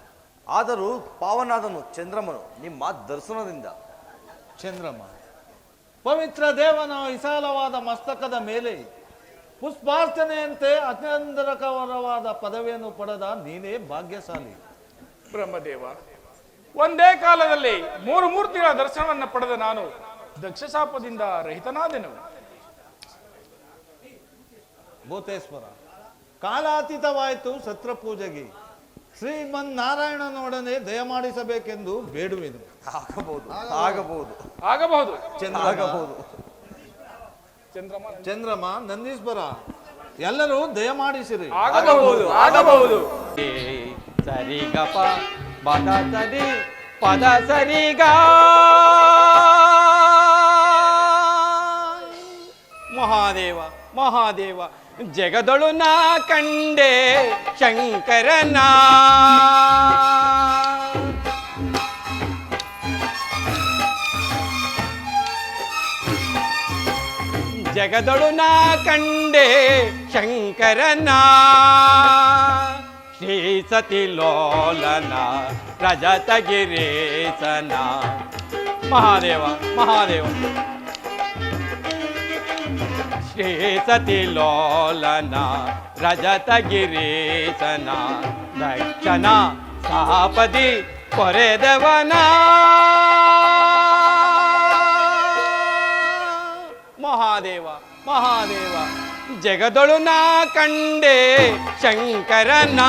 ಆದರೂ ಪಾವನಾದನು ಚಂದ್ರಮನು ನಿಮ್ಮ ದರ್ಶನದಿಂದ ಚಂದ್ರಮ ಪವಿತ್ರ ದೇವನ ವಿಶಾಲವಾದ ಮಸ್ತಕದ ಮೇಲೆ ಪುಷ್ಪಾರ್ಚನೆಯಂತೆ ಅತ್ಯಂತರಕರವಾದ ಪದವಿಯನ್ನು ಪಡೆದ ನೀನೇ ಭಾಗ್ಯಶಾಲಿ. ಬ್ರಹ್ಮದೇವ, ಒಂದೇ ಕಾಲದಲ್ಲಿ ಮೂರು ಮೂರ್ತಿಗಳ ದರ್ಶನವನ್ನು ಪಡೆದ ನಾನು ದಕ್ಷ ಶಾಪದಿಂದ ರಹಿತನಾದೆನು. ಭೂತೇಶ್ವರ, ಕಾಲಾತೀತವಾಯಿತು ಸತ್ರ ಪೂಜೆಗೆ ಶ್ರೀಮನ್ನಾರಾಯಣನೊಡನೆ ದಯಮಾಡಿಸಬೇಕೆಂದು ಬೇಡುವೆನು. ಆಗಬಹುದು ಆಗಬಹುದು ಆಗಬಹುದು ಆಗಬಹುದು. ಚಂದ್ರಮ, ನಂದೀಶ್ವರ, ಎಲ್ಲರೂ ದಯಮಾಡಿಸಿರಿ. ಆಗಬಹುದು ಆಗಬಹುದು. ಸರಿಗಪ ಪದ ಸರಿ ಪದ ಸರಿಗ ಮಹಾದೇವ ಮಹಾದೇವ ಜಗದೊಳು ನಾ ಕಂಡೆ ಶಂಕರನ ಜಗದೊಳು ನಾ ಕಂಡೆ ಶಂಕರನ ಶ್ರೀ ಸತಿಲೋಲನ ರಜತಗಿರೀಶನ ಮಹಾದೇವ ಮಹಾದೇವ ಶ್ರೀ ಸತಿಲೋಲನ ರಜತಗಿರೀಶನ ದಕ್ಷನ ಸಾಪದಿ ಕೊರೆದವನ ಮಹಾದೇವ ಮಹಾದೇವ ಜಗದೊಳು ನಾ ಕಂಡೆ ಶಂಕರನ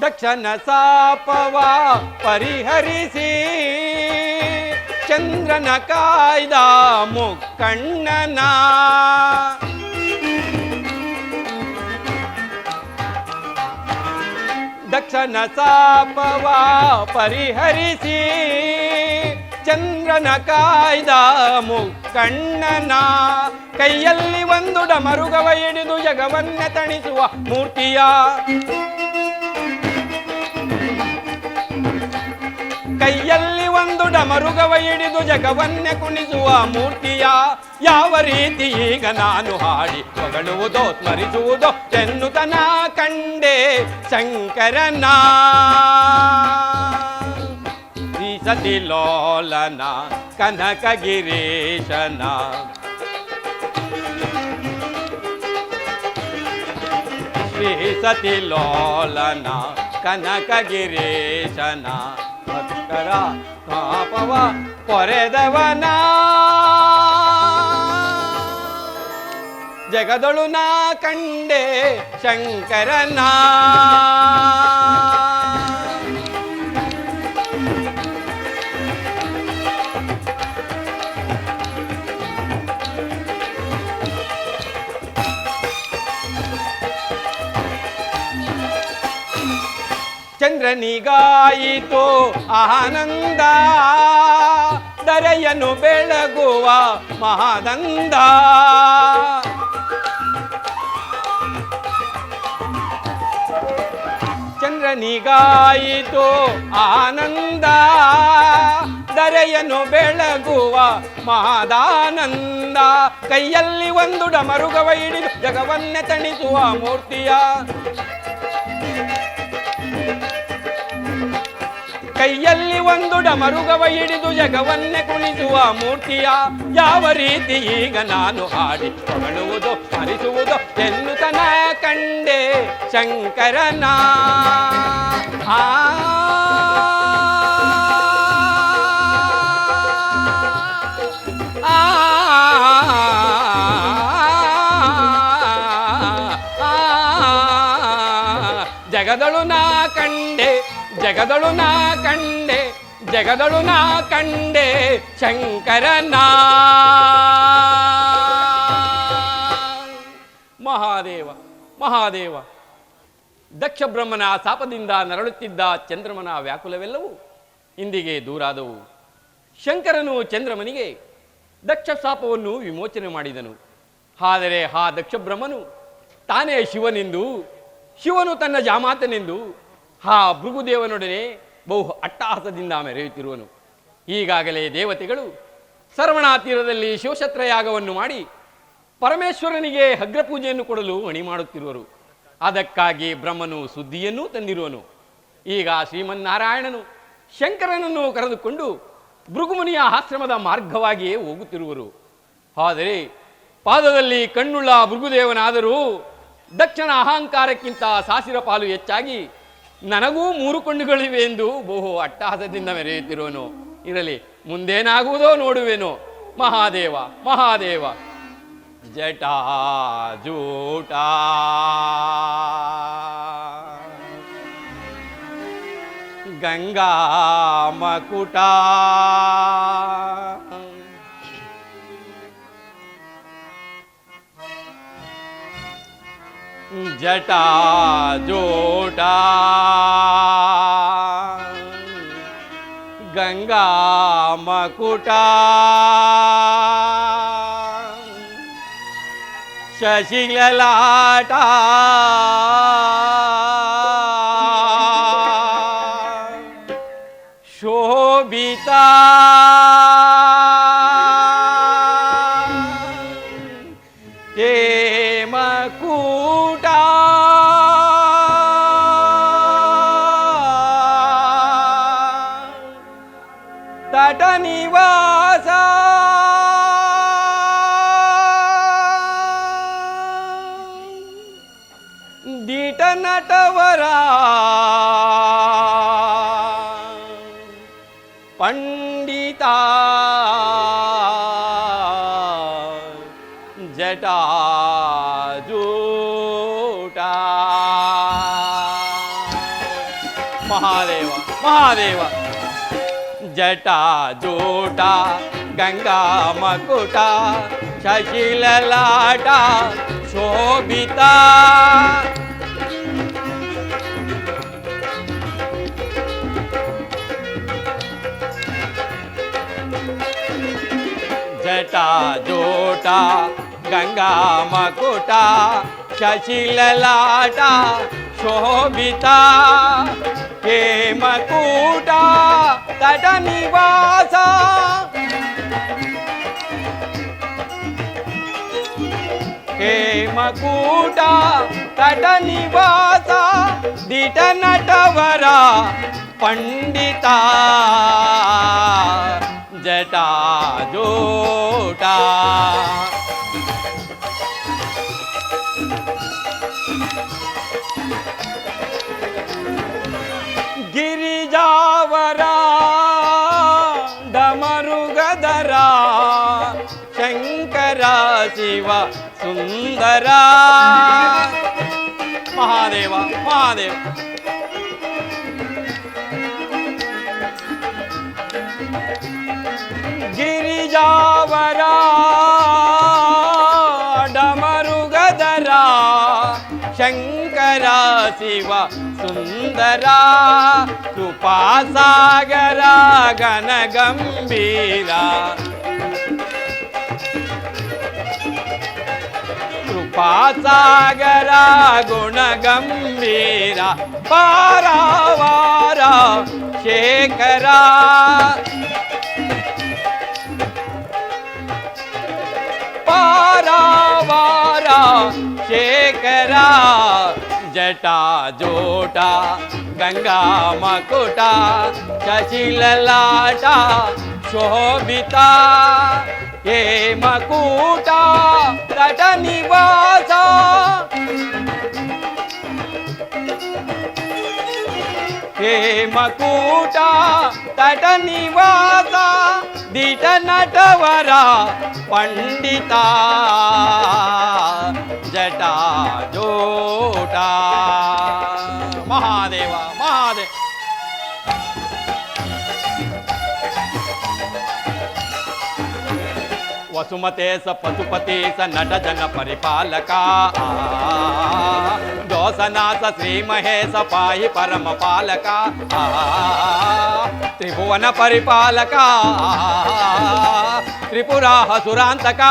ದಕ್ಷನ ಸಾಪವ ಪರಿಹರಿಸಿ ಚಂದ್ರನ ಕಾಯ್ದ ಮುಕ್ಕಣ್ಣನ ದಕ್ಷನ ಸಾಪವ ಪರಿಹರಿಸಿ ಚಂದ್ರನ ಕಾಯ್ದ ಮುಕ್ಕಣ್ಣನ ಕೈಯಲ್ಲಿ ಒಂದು ಡಮರುಗವ ಹಿಡಿದು ಜಗವನ್ನ ತಣಿಸುವ ಮೂರ್ತಿಯ ಕೈಯಲ್ಲಿ ಒಂದು ಡಮರುಗವ ಹಿಡಿದು ಜಗವನ್ನೇ ಕುಣಿಸುವ ಮೂರ್ತಿಯ ಯಾವ ರೀತಿ ಈಗ ನಾನು ಹಾಡಿ ಹೊಗಳುವುದೋ ಸ್ಮರಿಸುವುದೋ ಎನ್ನುತನ ಕಂಡೆ ಶಂಕರನ ಸತಿ ಲೋಲನ ಕನಕಗಿರೀಶನ ಶ್ರೀ ಸತಿ ಲೋಲನ ಕನಕಗಿರೀಶನ ಭಕ್ತರ ಪಾಪವ ಪೊರೆದವನ ಜಗದೊಳು ನಾ ಕಂಡೆ ಶಂಕರನ ಚಂದ್ರನಿಗಾಯಿತು ಆನಂದ ಧರೆಯನ್ನು ಬೆಳಗುವ ಮಹಾನಂದ ಚಂದ್ರನಿಗಾಯಿತು ಆನಂದ ಧರೆಯನ್ನು ಬೆಳಗುವ ಮಹಾದಾನಂದ ಕೈಯಲ್ಲಿ ಒಂದು ಡಮರುಗವ ಹಿಡಿದು ಜಗವನ್ನೇ ತಣಿಸುವ ಮೂರ್ತಿಯ ಕೈಯಲ್ಲಿ ಒಂದು ಡಮರುಗವ ಹಿಡಿದು ಜಗವನ್ನೇ ಕುಣಿಸುವ ಮೂರ್ತಿಯ ಯಾವ ರೀತಿ ಈಗ ನಾನು ಹಾಡಿ ಹೊಗಳುವುದು ಸ್ಮರಿಸುವುದು ಎನ್ನುತನ ಕಂಡೆ ಶಂಕರನ ಜಗದಳು ನಾ ಕಂಡೆ ಜಗದಳು ನಾ ಕಂಡೆ ಜಗದಳು ನಾ ಕಂಡೆ ಶಂಕರನ ಮಹಾದೇವ ಮಹಾದೇವ ದಕ್ಷ ಬ್ರಹ್ಮನ ಶಾಪದಿಂದ ನರಳುತ್ತಿದ್ದ ಚಂದ್ರಮನ ವ್ಯಾಕುಲವೆಲ್ಲವೂ ಇಂದಿಗೆ ದೂರಾದವು. ಶಂಕರನು ಚಂದ್ರಮನಿಗೆ ದಕ್ಷ ಶಾಪವನ್ನು ವಿಮೋಚನೆ ಮಾಡಿದನು. ಆದರೆ ಆ ದಕ್ಷ ಬ್ರಹ್ಮನು ತಾನೇ ಶಿವನೆಂದು, ಶಿವನು ತನ್ನ ಜಾಮಾತನೆಂದು ಆ ಭೃಗುದೇವನೊಡನೆ ಬಹು ಅಟ್ಟಹಾಸದಿಂದ ಮೆರೆಯುತ್ತಿರುವನು. ಈಗಾಗಲೇ ದೇವತೆಗಳು ಸರ್ವಣ ತೀರದಲ್ಲಿ ಶಿವಶತ್ರಯಾಗವನ್ನು ಮಾಡಿ ಪರಮೇಶ್ವರನಿಗೆ ಅಗ್ರಪೂಜೆಯನ್ನು ಕೊಡಲು ಅಣಿ ಮಾಡುತ್ತಿರುವರು. ಅದಕ್ಕಾಗಿ ಬ್ರಹ್ಮನು ಸುದ್ದಿಯನ್ನೂ ತಂದಿರುವನು. ಈಗ ಶ್ರೀಮನ್ನಾರಾಯಣನು ಶಂಕರನನ್ನು ಕರೆದುಕೊಂಡು ಭೃಗುಮುನಿಯ ಆಶ್ರಮದ ಮಾರ್ಗವಾಗಿಯೇ ಹೋಗುತ್ತಿರುವರು. ಆದರೆ ಪಾದದಲ್ಲಿ ಕಣ್ಣುಳ್ಳ ಭೃಗುದೇವನಾದರೂ ದಕ್ಷನ ಅಹಂಕಾರಕ್ಕಿಂತ ಸಾಸಿರ ಪಾಲು ಹೆಚ್ಚಾಗಿ ನನಗೂ 3 ಕಣ್ಣುಗಳಿವೆ ಎಂದು ಬಹು ಅಟ್ಟಹಾಸದಿಂದ ಮೆರೆಯುತ್ತಿರುವನು. ಇರಲಿ, ಮುಂದೇನಾಗುವುದೋ ನೋಡುವೆನು. ಮಹಾದೇವ ಮಹಾದೇವ ಜಟಾಜೂಟ ಗಂಗಾ ಮಕುಟ ಜಟಾಜೂಟ ಗಂಗಾ ಮಕುಟ ಶಶಿಲಲಾಟ ಶೋಭಿತ ಹೇಮಕೂಟ ತಟ ನಿವಾಸ ದಿಟ ನಟವರ ಪಂಡಿತ ಜಟಾಜೂಟ ಮಹಾದೇವ ಮಹಾದೇವ ಜಟಾ ಜೂಟ ಗಂಗಾ ಮಕುಟ ಶಶಿಲಲಾಟ ಶೋಭಿತ ಜಟಾ ಜೋಟ ಗಂಗಾ ಮಕುಟ ಶಶಿಲಲಾಟ ಶೋಭಿತ ಹೇಮಕೂಟ ತಟ ನಿವಾಸ ಹೇಮಕೂಟ ತಟ ನಿವಾಸ ದಿಟ ನಟವರ ಪಂಡಿತ ಜಟಾ ಜೋಟ ಗಿರಿಜಾವರ ಡಮರುಗದರ ಶಂಕರ ಶಿವ ಸುಂದರ ಮಹಾದೇವ ಮಹಾದೇವ ಗಿರಿಜಾವರ ಡಮರುಗದರ ಶಂಕರ ಶಿವ ಸುಂದರ ಕೃಪಾಸಾಗರ ಗಣ ಗಂಭೀರ ಕೃಪಾಸಾಗರ ಗುಣ ಗಂಭೀರ ಪಾರಾವಾರ ಶೇಖರ ಪಾರಾವಾರ ಶೇಖರ ಜಟಾ ಜೋಟ ಗಂಗಾ ಮಕುಟ ಶಶಿಲಲಾಟ ಶೋಭಿತ ಹೇಮಕೂಟ ತಟ ನಿವಾಸ ಹೇಮಕೂಟ ತಟ ನಿವಾಸ ದಿಟ ನಟವರ ಪಂಡಿತ ಜಟಾ ಜೋಟ ಮಹಾದೇವ ಮಹಾದೇವ ವಸುಮತೆ ಸ ಪಶುಪತಿ ಸ ನಟ ಜನ ಪರಿಪಾಲಕ ದೋಸನಾಥ ಶ್ರೀ ಮಹೇಶ ಪಾಹಿ ಪರಮ ಪಾಲಕ ತ್ರಿಭುವನ ಪರಿಪಾಲಕ ತ್ರಿಪುರ ಹಸುರಾಂತಕ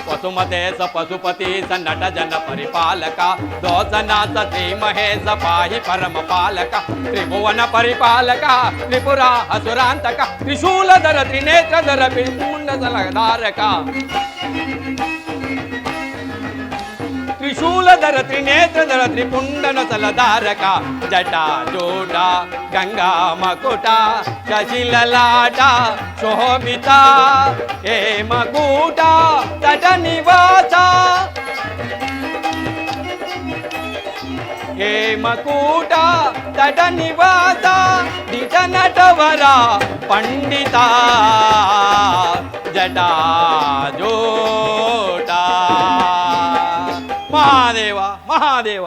ವಸುಮತೆ ಸ ಪಶುಪತಿ ಸ ನಟ ಜನ ಪರಿಪಾಲಕ ದೋಸನಾಥ ಶ್ರೀ ಮಹೇಶ ಪಾಹಿ ಪರಮ ಪಾಲಕ ತ್ರಿಭುವನ ಪರಿಪಾಲಕ ತ್ರಿಪುರ ಹಸುರಾಂತಕ ತ್ರಿಶೂಲಧರ ತ್ರಿನೇತ್ರಧರ ಮುಂಡಸಲಧಾರಕ ತ್ರಿಶೂಲಧರ ತ್ರಿನೇತ್ರಧರ ತ್ರಿಪುಂಡನ ಸಲಧಾರಕ ಜಟಾ ಜೋಟ ಗಂಗಾ ಮಕುಟ ಶಶಿಲಲಾಟ ಶೋಭಿತ ಹೇಮಕೂಟ ತಟ ನಿವಾಸ ಹೇಮಕೂಟ ತಟ ನಿವಾಸ ದಿಟ ನಟವರ ಪಂಡಿತ ಜಟಾ ಜೋಟ ಮಹಾದೇವ ಮಹಾದೇವ